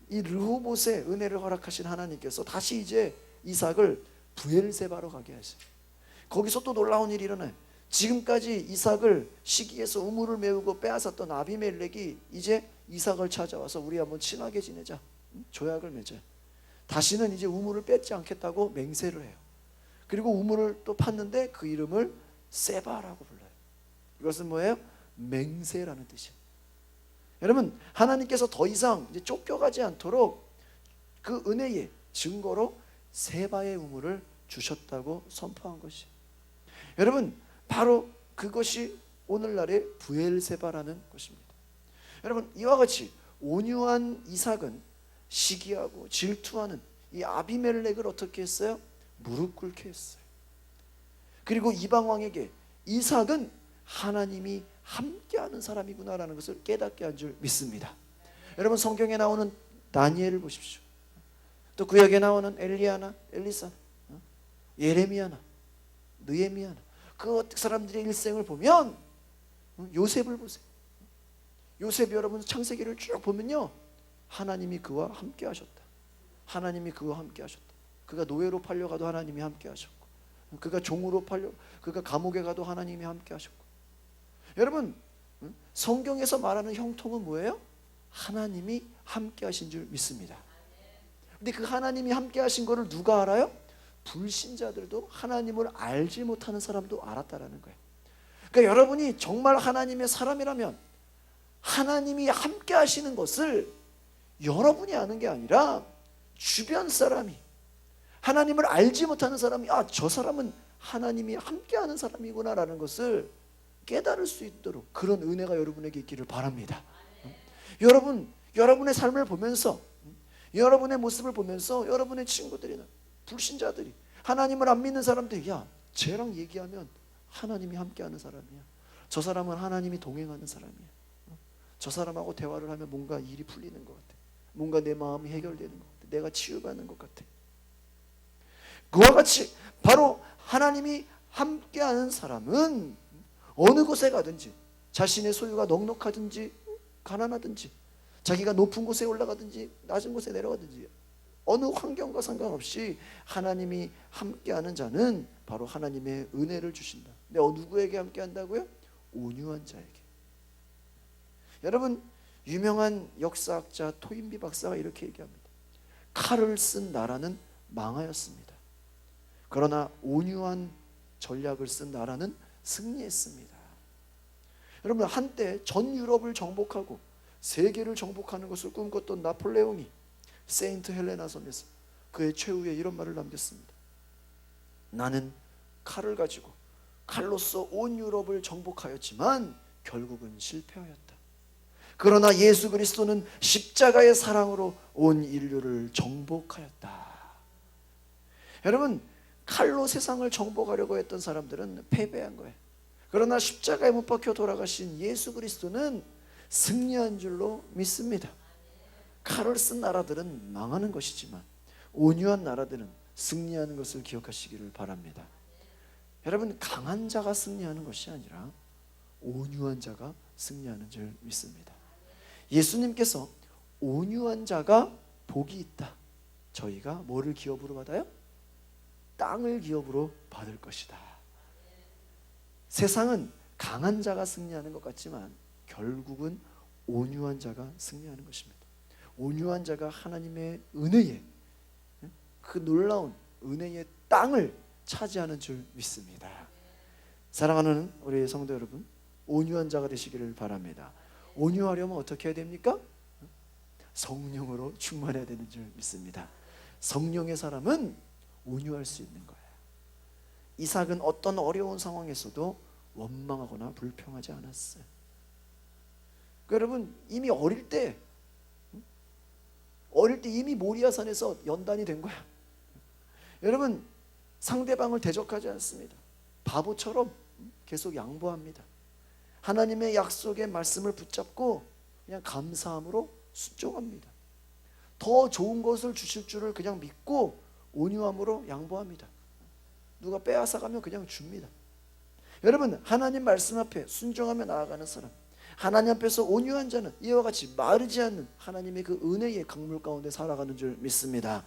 Speaker 2: 이 르호봇의 은혜를 허락하신 하나님께서 다시 이제 이삭을 브엘세바로 가게 하셔요. 거기서 또 놀라운 일이 일어나요. 지금까지 이삭을 시기해서 우물을 메우고 빼앗았던 아비멜렉이 이제 이삭을 찾아와서 우리 한번 친하게 지내자, 조약을 맺어요. 다시는 이제 우물을 뺏지 않겠다고 맹세를 해요. 그리고 우물을 또 팠는데 그 이름을 세바라고 불러요. 이것은 뭐예요? 맹세라는 뜻이에요. 여러분, 하나님께서 더 이상 이제 쫓겨가지 않도록 그 은혜의 증거로 세바의 우물을 주셨다고 선포한 것이에요. 여러분, 바로 그것이 오늘날의 부엘세바라는 것입니다. 여러분, 이와 같이 온유한 이삭은 시기하고 질투하는 이 아비멜렉을 어떻게 했어요? 무릎 꿇게 했어요. 그리고 이방 왕에게 이삭은 하나님이 함께하는 사람이구나라는 것을 깨닫게 한 줄 믿습니다. 여러분, 성경에 나오는 다니엘을 보십시오. 또 구약에 나오는 엘리야나 엘리사, 예레미야나 느헤미야나 그 사람들의 일생을 보면, 요셉을 보세요. 요셉이 여러분 창세기를 쭉 보면요, 하나님이 그와 함께 하셨다. 하나님이 그와 함께 하셨다. 그가 노예로 팔려가도 하나님이 함께 하셨고, 그가 종으로 그가 감옥에 가도 하나님이 함께 하셨고. 여러분, 성경에서 말하는 형통은 뭐예요? 하나님이 함께 하신 줄 믿습니다. 근데 그 하나님이 함께 하신 거를 누가 알아요? 불신자들도, 하나님을 알지 못하는 사람도 알았다라는 거예요. 그러니까 여러분이 정말 하나님의 사람이라면 하나님이 함께 하시는 것을 여러분이 아는 게 아니라 주변 사람이, 하나님을 알지 못하는 사람이, 아, 저 사람은 하나님이 함께하는 사람이구나라는 것을 깨달을 수 있도록 그런 은혜가 여러분에게 있기를 바랍니다. 여러분의 삶을 보면서, 여러분의 모습을 보면서 여러분의 친구들이나 불신자들이, 하나님을 안 믿는 사람들이, 야, 쟤랑 얘기하면 하나님이 함께하는 사람이야. 저 사람은 하나님이 동행하는 사람이야. 저 사람하고 대화를 하면 뭔가 일이 풀리는 것 같아. 뭔가 내 마음이 해결되는 것 같아. 내가 치유받는 것 같아. 그와 같이 바로 하나님이 함께하는 사람은 어느 곳에 가든지, 자신의 소유가 넉넉하든지 가난하든지, 자기가 높은 곳에 올라가든지 낮은 곳에 내려가든지, 어느 환경과 상관없이 하나님이 함께하는 자는 바로 하나님의 은혜를 주신다. 근데 누구에게 함께한다고요? 온유한 자에게. 여러분, 유명한 역사학자 토인비 박사가 이렇게 얘기합니다. 칼을 쓴 나라는 망하였습니다. 그러나 온유한 전략을 쓴 나라는 승리했습니다. 여러분, 한때 전 유럽을 정복하고 세계를 정복하는 것을 꿈꿨던 나폴레옹이 세인트 헬레나 섬에서 그의 최후에 이런 말을 남겼습니다. 나는 칼을 가지고 칼로서 온 유럽을 정복하였지만 결국은 실패하였다. 그러나 예수 그리스도는 십자가의 사랑으로 온 인류를 정복하였다. 여러분, 칼로 세상을 정복하려고 했던 사람들은 패배한 거예요. 그러나 십자가에 못 박혀 돌아가신 예수 그리스도는 승리한 줄로 믿습니다. 칼을 쓴 나라들은 망하는 것이지만 온유한 나라들은 승리하는 것을 기억하시기를 바랍니다. 여러분, 강한 자가 승리하는 것이 아니라 온유한 자가 승리하는 줄 믿습니다. 예수님께서 온유한 자가 복이 있다. 저희가 뭐를 기업으로 받아요? 땅을 기업으로 받을 것이다. 세상은 강한 자가 승리하는 것 같지만 결국은 온유한 자가 승리하는 것입니다. 온유한 자가 하나님의 은혜에, 그 놀라운 은혜의 땅을 차지하는 줄 믿습니다. 사랑하는 우리 성도 여러분, 온유한 자가 되시기를 바랍니다. 온유하려면 어떻게 해야 됩니까? 성령으로 충만해야 되는 줄 믿습니다. 성령의 사람은 온유할 수 있는 거예요. 이삭은 어떤 어려운 상황에서도 원망하거나 불평하지 않았어요. 여러분, 이미 어릴 때 이미 모리아산에서 연단이 된 거야. 여러분, 상대방을 대적하지 않습니다. 바보처럼 계속 양보합니다. 하나님의 약속의 말씀을 붙잡고 그냥 감사함으로 순종합니다. 더 좋은 것을 주실 줄을 그냥 믿고 온유함으로 양보합니다. 누가 빼앗아가면 그냥 줍니다. 여러분, 하나님 말씀 앞에 순종하며 나아가는 사람, 하나님 앞에서 온유한 자는 이와 같이 마르지 않는 하나님의 그 은혜의 강물 가운데 살아가는 줄 믿습니다.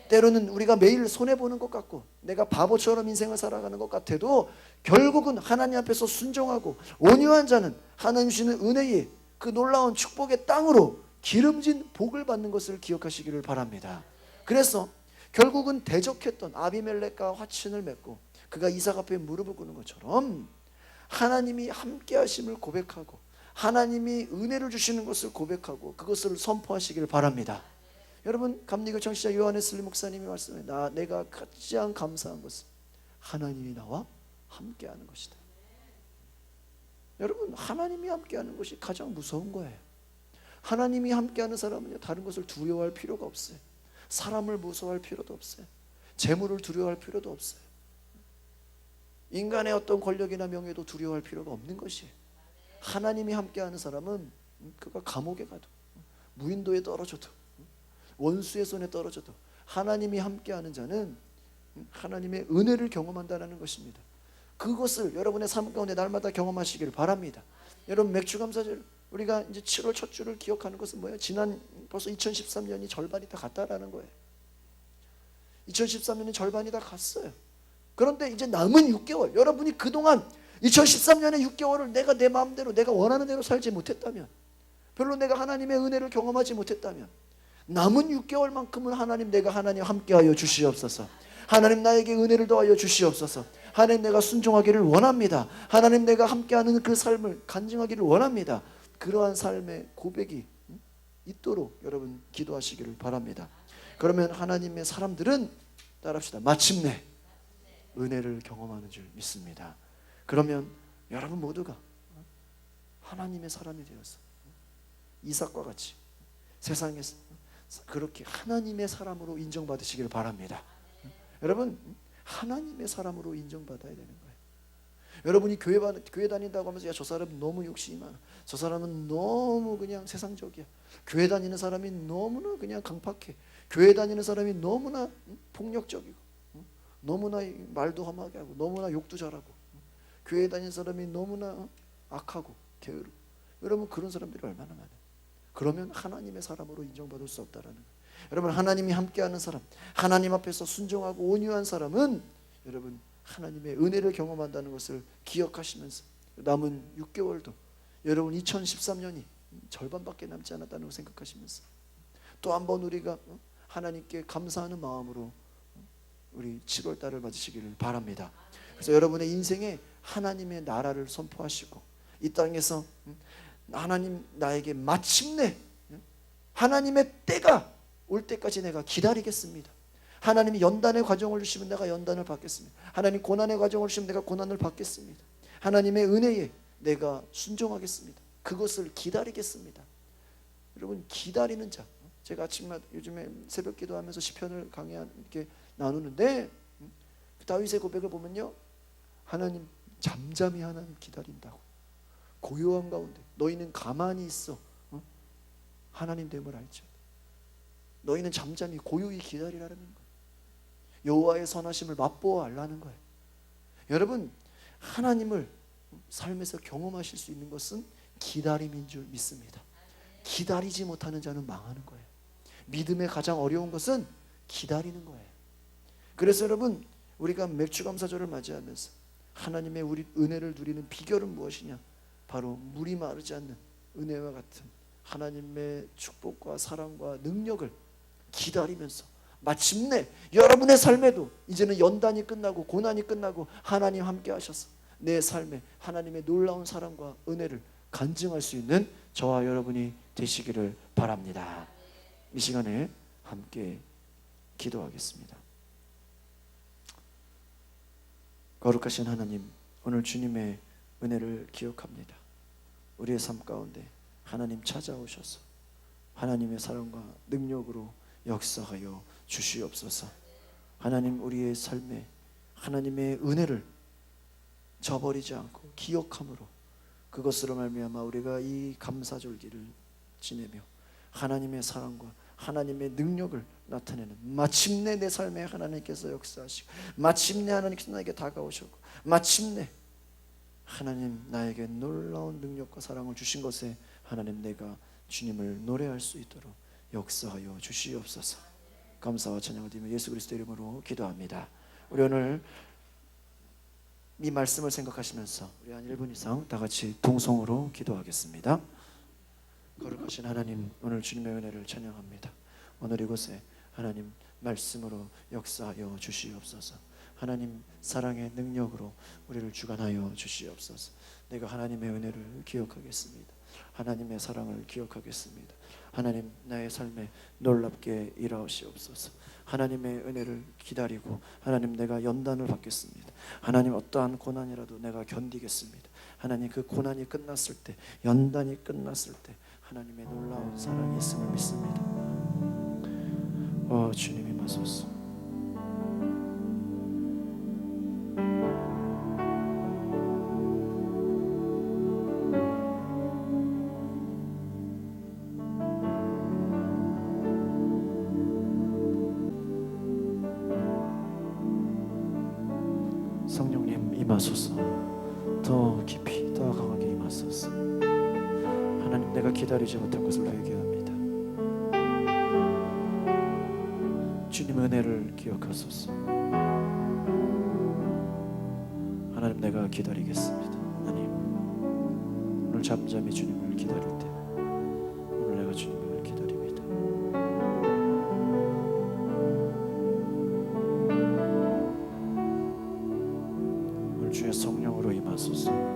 Speaker 2: 때로는 우리가 매일 손해보는 것 같고 내가 바보처럼 인생을 살아가는 것 같아도 결국은 하나님 앞에서 순종하고 온유한 자는 하나님 주시는 은혜의 그 놀라운 축복의 땅으로 기름진 복을 받는 것을 기억하시기를 바랍니다. 그래서 결국은 대적했던 아비멜렉과 화친을 맺고 그가 이삭 앞에 무릎을 꿇는 것처럼 하나님이 함께 하심을 고백하고 하나님이 은혜를 주시는 것을 고백하고 그것을 선포하시길 바랍니다. 여러분, 감리교 청취자 요한웨슬리 목사님이 말씀해, 내가 가장 감사한 것은 하나님이 나와 함께하는 것이다. 여러분, 하나님이 함께하는 것이 가장 무서운 거예요. 하나님이 함께하는 사람은요, 다른 것을 두려워할 필요가 없어요. 사람을 무서워할 필요도 없어요. 재물을 두려워할 필요도 없어요. 인간의 어떤 권력이나 명예도 두려워할 필요가 없는 것이에요. 하나님이 함께하는 사람은 그가 감옥에 가도 무인도에 떨어져도 원수의 손에 떨어져도 하나님이 함께하는 자는 하나님의 은혜를 경험한다는 것입니다. 그것을 여러분의 삶 가운데 날마다 경험하시길 바랍니다. 여러분, 맥주감사절 우리가 이제 7월 첫 주를 기억하는 것은 뭐예요? 지난 벌써 2013년이 절반이 다 갔다라는 거예요. 2013년이 절반이 다 갔어요. 그런데 이제 남은 6개월, 여러분이 그동안 2013년의 6개월을 내가 내 마음대로 내가 원하는 대로 살지 못했다면, 별로 내가 하나님의 은혜를 경험하지 못했다면, 남은 6개월만큼은 하나님, 내가 하나님 함께하여 주시옵소서. 하나님, 나에게 은혜를 더하여 주시옵소서. 하나님, 내가 순종하기를 원합니다. 하나님, 내가 함께하는 그 삶을 간증하기를 원합니다. 그러한 삶의 고백이 있도록 여러분 기도하시기를 바랍니다. 그러면 하나님의 사람들은, 따라합시다, 마침내 은혜를 경험하는 줄 믿습니다. 그러면 여러분 모두가 하나님의 사람이 되어서 이삭과 같이 세상에서 그렇게 하나님의 사람으로 인정받으시길 바랍니다. 여러분, 하나님의 사람으로 인정받아야 되는 거예요. 여러분이 교회 다닌다고 하면서, 야, 저 사람 너무 욕심이 많아, 저 사람은 너무 그냥 세상적이야, 교회 다니는 사람이 너무나 그냥 강팍해, 교회 다니는 사람이 너무나 폭력적이고 너무나 말도 험하게 하고 너무나 욕도 잘하고 교회 다니는 사람이 너무나 악하고 게으르고, 여러분, 그런 사람들이 얼마나 많아요. 그러면 하나님의 사람으로 인정받을 수 없다라는 거예요. 여러분, 하나님이 함께하는 사람, 하나님 앞에서 순종하고 온유한 사람은 여러분 하나님의 은혜를 경험한다는 것을 기억하시면서 남은 6개월도 여러분 2013년이 절반밖에 남지 않았다는 걸 생각하시면서 또 한 번 우리가 하나님께 감사하는 마음으로 우리 7월 달을 맞으시기를 바랍니다. 그래서 여러분의 인생에 하나님의 나라를 선포하시고 이 땅에서 하나님, 나에게 마침내 하나님의 때가 올 때까지 내가 기다리겠습니다. 하나님이 연단의 과정을 주시면 내가 연단을 받겠습니다. 하나님 고난의 과정을 주시면 내가 고난을 받겠습니다. 하나님의 은혜에 내가 순종하겠습니다. 그것을 기다리겠습니다. 여러분, 기다리는 자, 제가 아침마다 요즘에 새벽 기도하면서 시편을 이렇게 나누는데 다윗의 고백을 보면요, 하나님, 잠잠히 하나님 기다린다고. 고요한 가운데 너희는 가만히 있어 하나님 됨을 알죠. 너희는 잠잠히 고요히 기다리라는 거예요. 여호와의 선하심을 맛보아 알라는 거예요. 여러분, 하나님을 삶에서 경험하실 수 있는 것은 기다림인 줄 믿습니다. 기다리지 못하는 자는 망하는 거예요. 믿음의 가장 어려운 것은 기다리는 거예요. 그래서 여러분, 우리가 맥주감사절을 맞이하면서 하나님의 우리 은혜를 누리는 비결은 무엇이냐? 바로 물이 마르지 않는 은혜와 같은 하나님의 축복과 사랑과 능력을 기다리면서 마침내 여러분의 삶에도 이제는 연단이 끝나고 고난이 끝나고 하나님 함께 하셔서 내 삶에 하나님의 놀라운 사랑과 은혜를 간증할 수 있는 저와 여러분이 되시기를 바랍니다. 이 시간에 함께 기도하겠습니다. 거룩하신 하나님, 오늘 주님의 은혜를 기억합니다. 우리의 삶 가운데 하나님 찾아오셔서 하나님의 사랑과 능력으로 역사하여 주시옵소서. 하나님, 우리의 삶에 하나님의 은혜를 저버리지 않고 기억함으로 그것으로 말미암아 우리가 이 감사절기를 지내며 하나님의 사랑과 하나님의 능력을 나타내는, 마침내 내 삶에 하나님께서 역사하시고 마침내 하나님께서 나에게 다가오셨고 마침내 하나님 나에게 놀라운 능력과 사랑을 주신 것에 하나님, 내가 주님을 노래할 수 있도록 역사하여 주시옵소서. 감사와 찬양을 드리며 예수 그리스도 이름으로 기도합니다. 우리 오늘 이 말씀을 생각하시면서 우리 한 1분 이상 다 같이 동성으로 기도하겠습니다. 거룩하신 하나님, 오늘 주님의 은혜를 찬양합니다. 오늘 이곳에 하나님 말씀으로 역사하여 주시옵소서. 하나님 사랑의 능력으로 우리를 주관하여 주시옵소서. 내가 하나님의 은혜를 기억하겠습니다. 하나님의 사랑을 기억하겠습니다. 하나님 나의 삶에 놀랍게 일하시옵소서. 하나님의 은혜를 기다리고 하나님 내가 연단을 받겠습니다. 하나님 어떠한 고난이라도 내가 견디겠습니다. 하나님 그 고난이 끝났을 때, 연단이 끝났을 때 하나님의 놀라운 사랑이 있음을 믿습니다. 주님이 마소서. 성령님 임하소서. 더 깊이 더 강하게 임하소서. 하나님 내가 기다리지 못한 것을 회개합니다. 주님 은혜를 기억하소서. 하나님 내가 기다리겠습니다. 하나님 오늘 잠잠히 주님을 기다릴 때 오늘 내가 주님을 기다립니다. 오늘 주의 성령으로 임하소서.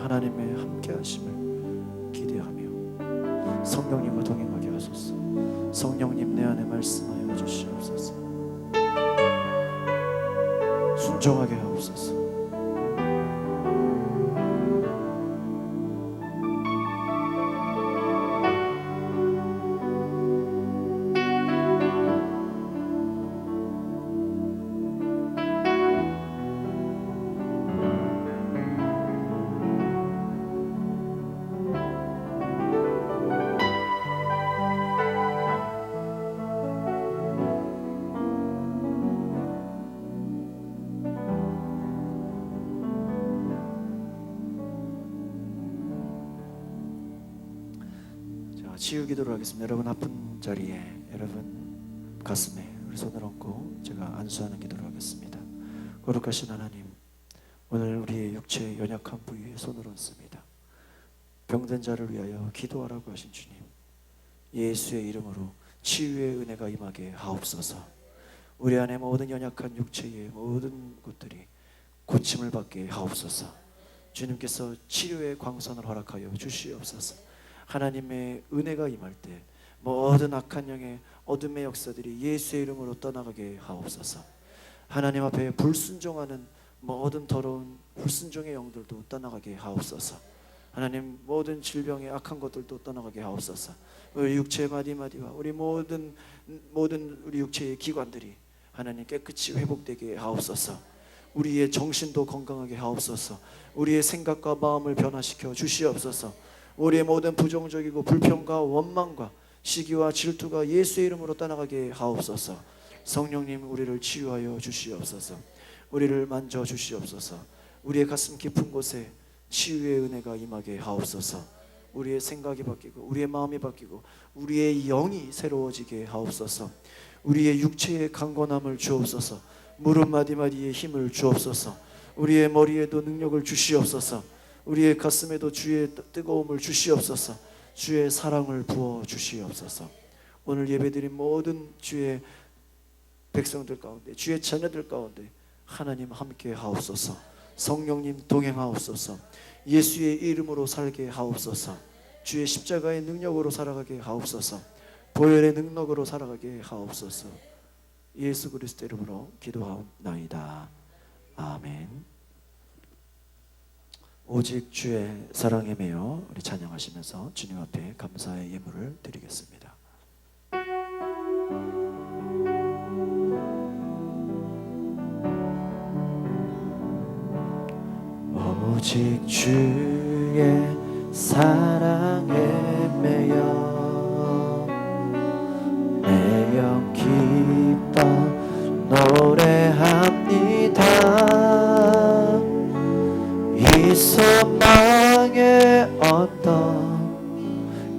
Speaker 2: 하나님의 함께 하심을 기대하며 성령님과 동행하게 하소서. 성령님 내 안에 말씀하여 주시옵소서. 순종하게 하옵소서. 치유 기도를 하겠습니다. 여러분 아픈 자리에 여러분 가슴에 우리 손을 얹고 제가 안수하는 기도를 하겠습니다. 거룩하신 하나님, 오늘 우리의 육체의 연약한 부위에 손을 얹습니다. 병든 자를 위하여 기도하라고 하신 주님, 예수의 이름으로 치유의 은혜가 임하게 하옵소서. 우리 안에 모든 연약한 육체의 모든 곳들이 고침을 받게 하옵소서. 주님께서 치료의 광선을 허락하여 주시옵소서. 하나님의 은혜가 임할 때 모든 악한 영의 어둠의 역사들이 예수의 이름으로 떠나가게 하옵소서. 하나님 앞에 불순종하는 모든 더러운 불순종의 영들도 떠나가게 하옵소서. 하나님 모든 질병의 악한 것들도 떠나가게 하옵소서. 우리 육체의 마디마디와 우리 모든 우리 육체의 기관들이 하나님 깨끗이 회복되게 하옵소서. 우리의 정신도 건강하게 하옵소서. 우리의 생각과 마음을 변화시켜 주시옵소서. 우리의 모든 부정적이고 불평과 원망과 시기와 질투가 예수의 이름으로 떠나가게 하옵소서. 성령님 우리를 치유하여 주시옵소서. 우리를 만져 주시옵소서. 우리의 가슴 깊은 곳에 치유의 은혜가 임하게 하옵소서. 우리의 생각이 바뀌고 우리의 마음이 바뀌고 우리의 영이 새로워지게 하옵소서. 우리의 육체의 강건함을 주옵소서. 무릎 마디마디에 힘을 주옵소서. 우리의 머리에도 능력을 주시옵소서. 우리의 가슴에도 주의 뜨거움을 주시옵소서. 주의 사랑을 부어 주시옵소서. 오늘 예배드린 모든 주의 백성들 가운데 주의 자녀들 가운데 하나님 함께 하옵소서. 성령님 동행하옵소서. 예수의 이름으로 살게 하옵소서. 주의 십자가의 능력으로 살아가게 하옵소서. 보혈의 능력으로 살아가게 하옵소서. 예수 그리스도 이름으로 기도하옵나이다. 아멘. 오직 주의 사랑에 매여 우리 찬양하시면서 주님 앞에 감사의 예물을 드리겠습니다. 오직 주의 사랑에 매여 내 영 기뻐 노래합니다. 이 소망의 언덕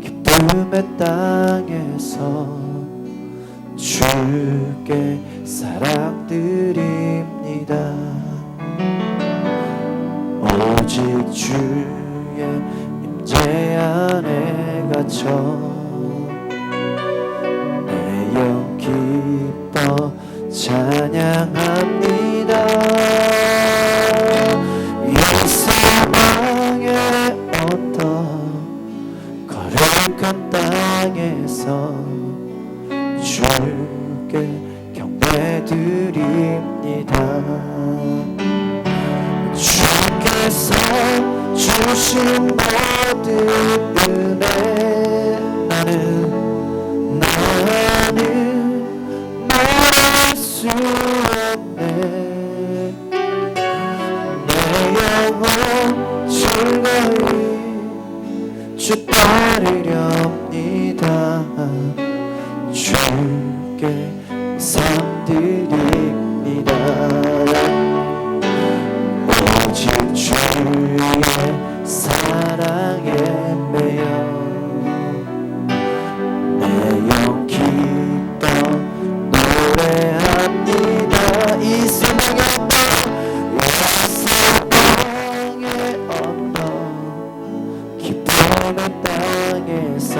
Speaker 2: 기쁨의 땅에서 주께 사랑 드립니다. 오직 주의 임재 안에 갇혀 내 영 기뻐 찬양합니다. 이 세상의 어떤 거룩한 땅에서 주께 경배드립니다. 주께서 주신 모든 은혜 나는 말할 수 없네. 내 영혼 즐거이 주 따르렵니다. 주께 삶 드립니다. 오직 주의 사랑에 매여 내 영 기뻐 노래합니다. 이 세상의 언덕 기쁨의 땅에서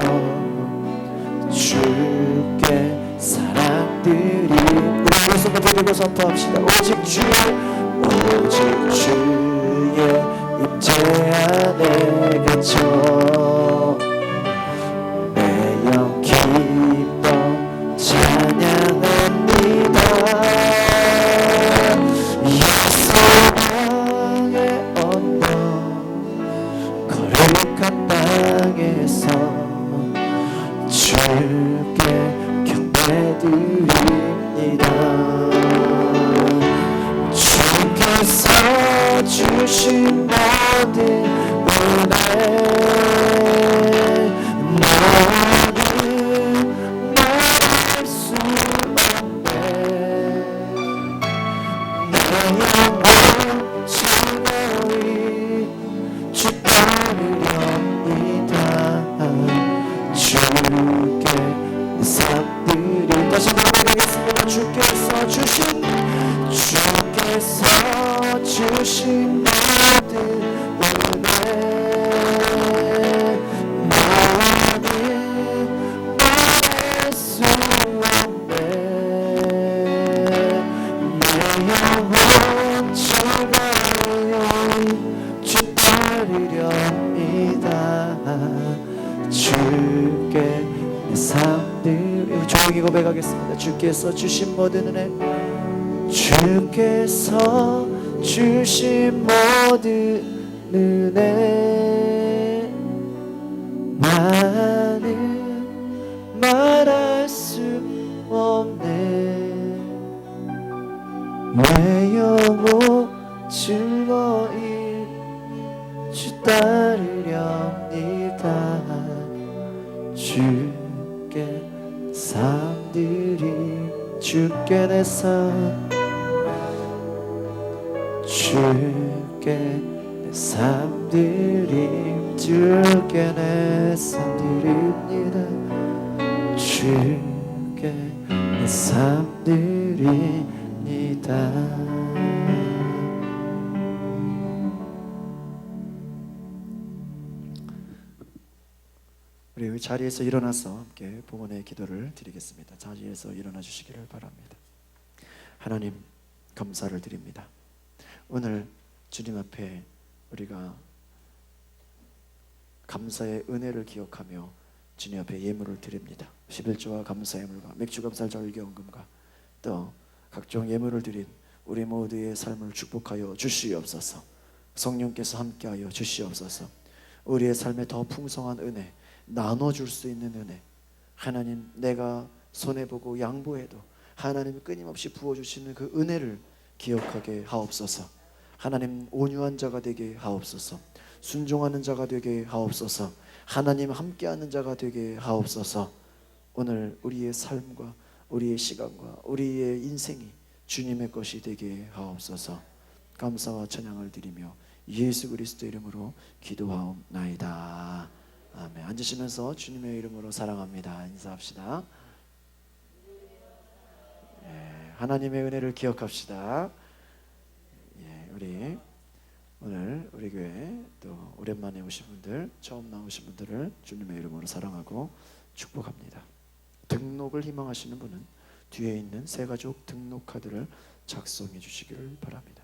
Speaker 2: 주께 사랑드리 우리 손을 들고 선포합시다. 오직 주의 임재 안에 갇혀 내 영 기뻐 찬양합니다. 예수의 언덕 거룩한 땅에서 주께 경배드립니다. 주께서 주신 모든 은혜 나는 말할 수 없네. 내 영혼 즐거이 주 따르렵니다. 주께 삶들이 다시 말해드리겠습니다. 주께서 주신 모든 은혜 나는 말할 수 없네. 내 영혼 즐거이 주 따르렵니다. 주께 내 삶들 조용히 고백하겠습니다. 주께서 주신 모든 은혜 주께서 주신 모든 은혜 나는 말할 수 없네. 내 영혼 즐거이 주 따르렵니다. 주께 삶들이 주께 내 삶 주께 내 삶들이 주께 내 삶들입니다. 주께 내 삶들입니다. 우리 자리에서 일어나서 함께 봉헌의 기도를 드리겠습니다. 자리에서 일어나 주시기를 바랍니다. 하나님 감사를 드립니다. 오늘 주님 앞에 우리가 감사의 은혜를 기억하며 주님 앞에 예물을 드립니다. 11조와 감사 예물과 맥주 감사 절기헌금과 또 각종 예물을 드린 우리 모두의 삶을 축복하여 주시옵소서. 성령께서 함께하여 주시옵소서. 우리의 삶에 더 풍성한 은혜, 나눠줄 수 있는 은혜, 하나님 내가 손해보고 양보해도 하나님 끊임없이 부어주시는 그 은혜를 기억하게 하옵소서. 하나님 온유한 자가 되게 하옵소서. 순종하는 자가 되게 하옵소서. 하나님 함께하는 자가 되게 하옵소서. 오늘 우리의 삶과 우리의 시간과 우리의 인생이 주님의 것이 되게 하옵소서. 감사와 찬양을 드리며 예수 그리스도 이름으로 기도하옵나이다. 아멘. 앉으시면서 주님의 이름으로 사랑합니다 인사합시다. 하나님의 은혜를 기억합시다. 우리 오늘 우리 교회 또 오랜만에 오신 분들, 처음 나오신 분들을 주님의 이름으로 사랑하고 축복합니다. 등록을 희망하시는 분은 뒤에 있는 새가족 등록 카드를 작성해 주시기를 바랍니다.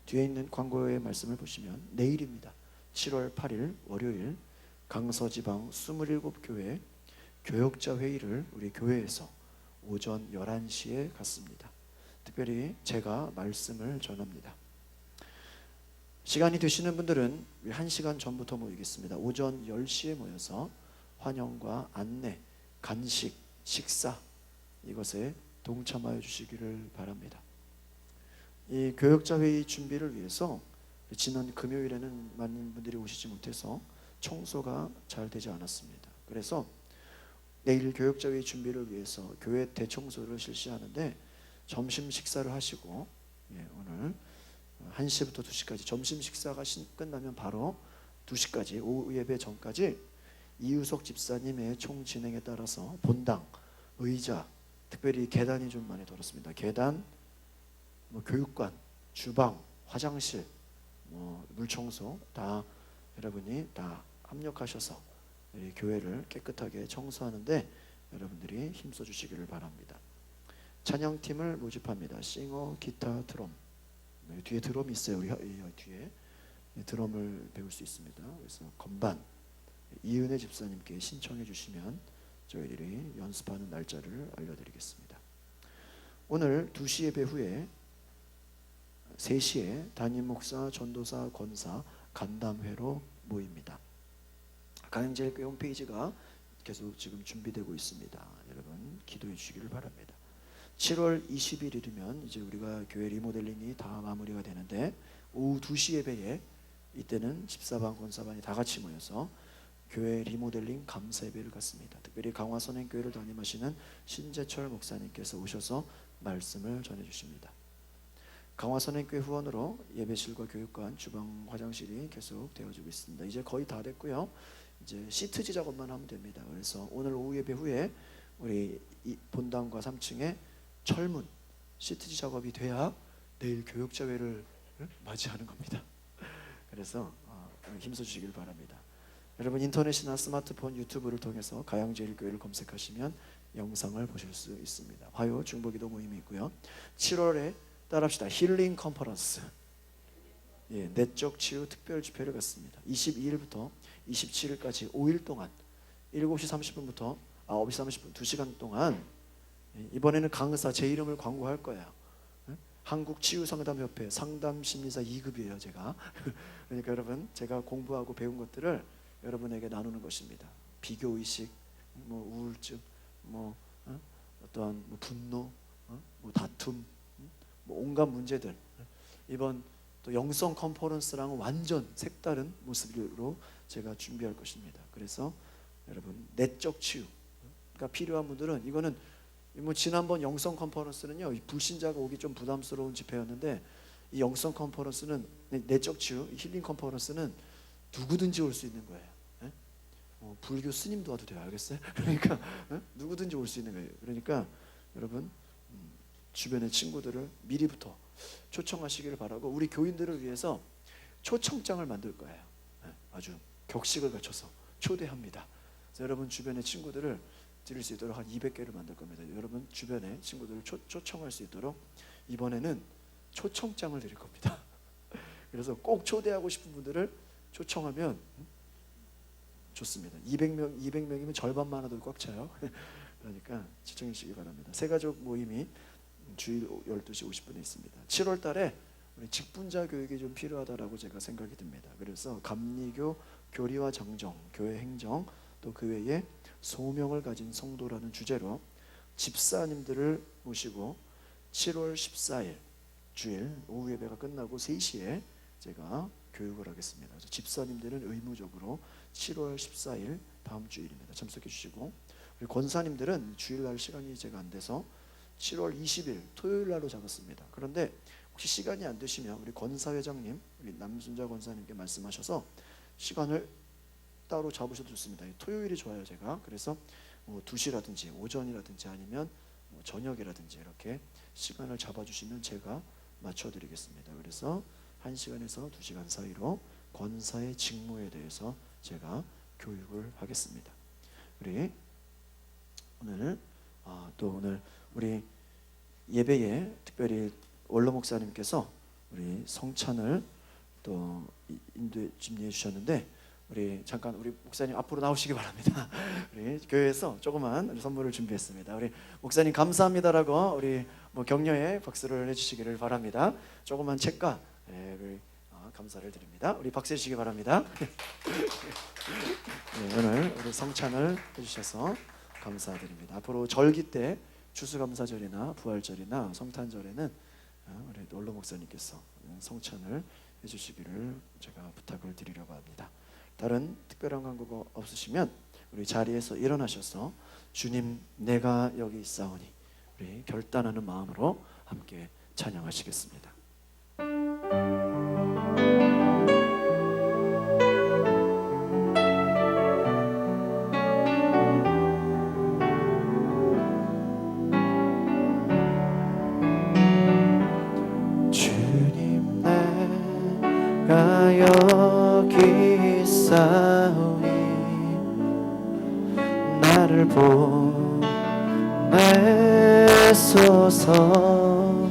Speaker 2: 뒤에 있는 광고의 말씀을 보시면 내일입니다. 7월 8일 월요일 강서지방 27교회 교역자 회의를 우리 교회에서 오전 11시에 갖습니다. 특별히 제가 말씀을 전합니다. 시간이 되시는 분들은 1시간 전부터 모이겠습니다. 오전 10시에 모여서 환영과 안내, 간식, 식사 이것에 동참하여 주시기를 바랍니다. 이 교역자 회의 준비를 위해서 지난 금요일에는 많은 분들이 오시지 못해서 청소가 잘 되지 않았습니다. 그래서 내일 교역자 회의 준비를 위해서 교회 대청소를 실시하는데 점심 식사를 하시고 오늘 1시부터 2시까지 점심 식사가 끝나면 바로 2시까지 오후 예배 전까지 이유석 집사님의 총 진행에 따라서 본당, 의자, 특별히 계단이 좀 많이 돌았습니다. 계단, 교육관, 주방, 화장실, 물청소 다 여러분이 다 합력하셔서 교회를 깨끗하게 청소하는데 여러분들이 힘써 주시기를 바랍니다. 찬양팀을 모집합니다. 싱어, 기타, 드럼. 뒤에 드럼이 있어요. 우리 뒤에 드럼을 배울 수 있습니다. 그래서 건반 이은혜 집사님께 신청해 주시면 저희들이 연습하는 날짜를 알려드리겠습니다. 오늘 2시 예배 후에 3시에 담임 목사, 전도사, 권사 간담회로 모입니다. 가양제일교회 홈페이지가 계속 지금 준비되고 있습니다. 여러분 기도해 주시기를 바랍니다. 7월 20일이면 이제 우리가 교회 리모델링이 다 마무리가 되는데 오후 2시 예배에 이때는 집사반, 권사반이 다 같이 모여서 교회 리모델링 감사 예배를 갖습니다. 특별히 강화선행교회를 담임하시는 신재철 목사님께서 오셔서 말씀을 전해 주십니다. 강화선행교회 후원으로 예배실과 교육관, 주방, 화장실이 계속 되어지고 있습니다. 이제 거의 다 됐고요. 이제 시트지 작업만 하면 됩니다. 그래서 오늘 오후 예배 후에 우리 본당과 3층에 철문 시트지 작업이 돼야 내일 교육자회를 맞이하는 겁니다. 그래서 힘써 주시길 바랍니다. 여러분 인터넷이나 스마트폰, 유튜브를 통해서 가양제일교회를 검색하시면 영상을 보실 수 있습니다. 화요 중보기도 모임이 있고요. 7월에 따라합시다. 힐링 컨퍼런스, 내적 치유 특별 집회를 갖습니다. 22일부터 27일까지 5일 동안 7시 30분부터 9시 30분 2시간 동안 이번에는 강의사 제 이름을 광고할 거예요. 한국치유상담협회 상담심리사 2급이에요 제가. 그러니까 여러분 제가 공부하고 배운 것들을 여러분에게 나누는 것입니다. 비교의식, 우울증, 어떠한 분노, 다툼, 온갖 문제들 이번 또 영성 컨퍼런스랑은 완전 색다른 모습으로 제가 준비할 것입니다. 그래서 여러분 내적 치유가 필요한 분들은 이거는 지난번 영성 컨퍼런스는요 불신자가 오기 좀 부담스러운 집회였는데 이 영성 컨퍼런스는 내적 치유 힐링 컨퍼런스는 누구든지 올 수 있는 거예요. 불교 스님도 와도 돼요. 알겠어요? 그러니까 누구든지 올 수 있는 거예요. 그러니까 여러분 주변의 친구들을 미리부터 초청하시기를 바라고 우리 교인들을 위해서 초청장을 만들 거예요. 아주 격식을 갖춰서 초대합니다. 그래서 여러분 주변의 친구들을 드릴 수 있도록 한 200개를 만들 겁니다. 여러분 주변의 친구들을 초청할 수 있도록 이번에는 초청장을 드릴 겁니다. 그래서 꼭 초대하고 싶은 분들을 초청하면 좋습니다. 200명이면 절반만 하도 꽉 차요. 그러니까 초청해 주시기 바랍니다. 새가족 모임이 주일 12시 50분에 있습니다. 7월 달에 우리 직분자 교육이 좀 필요하다라고 제가 생각이 듭니다. 그래서 감리교 교리와 정정, 교회 행정, 또 그 외에 소명을 가진 성도라는 주제로 집사님들을 모시고 7월 14일 주일 오후 예배가 끝나고 3시에 제가 교육을 하겠습니다. 그래서 집사님들은 의무적으로 7월 14일 다음 주일입니다. 참석해 주시고 우리 권사님들은 주일날 시간이 제가 안 돼서 7월 20일 토요일날로 잡았습니다. 그런데 혹시 시간이 안 되시면 우리 권사회장님, 우리 남순자 권사님께 말씀하셔서 시간을 따로 잡으셔도 좋습니다. 토요일이 좋아요 제가. 그래서 2시라든지 오전이라든지 아니면 저녁이라든지 이렇게 시간을 잡아주시면 제가 맞춰드리겠습니다. 그래서 1시간에서 2시간 사이로 권사의 직무에 대해서 제가 교육을 하겠습니다. 우리 오늘 또 오늘 우리 예배에 특별히 원로 목사님께서 우리 성찬을 또 인도해 준비해 주셨는데 우리 잠깐 우리 목사님 앞으로 나오시기 바랍니다. 우리 교회에서 조그만 선물을 준비했습니다. 우리 목사님 감사합니다라고 우리 격려의 박수를 해주시기를 바랍니다. 조그만 책과 우리 감사를 드립니다. 우리 박수 해주시기 바랍니다. 네, 오늘 우리 성찬을 해주셔서 감사드립니다. 앞으로 절기 때 추수감사절이나 부활절이나 성탄절에는 우리 원로 목사님께서 성찬을 해주시기를 제가 부탁을 드리려고 합니다. 다른 특별한 간구가 없으시면 우리 자리에서 일어나셔서 주님 내가 여기 있사오니 우리 결단하는 마음으로 함께 찬양하시겠습니다. 주님 내가 여기 있사오니 나를 보내소서.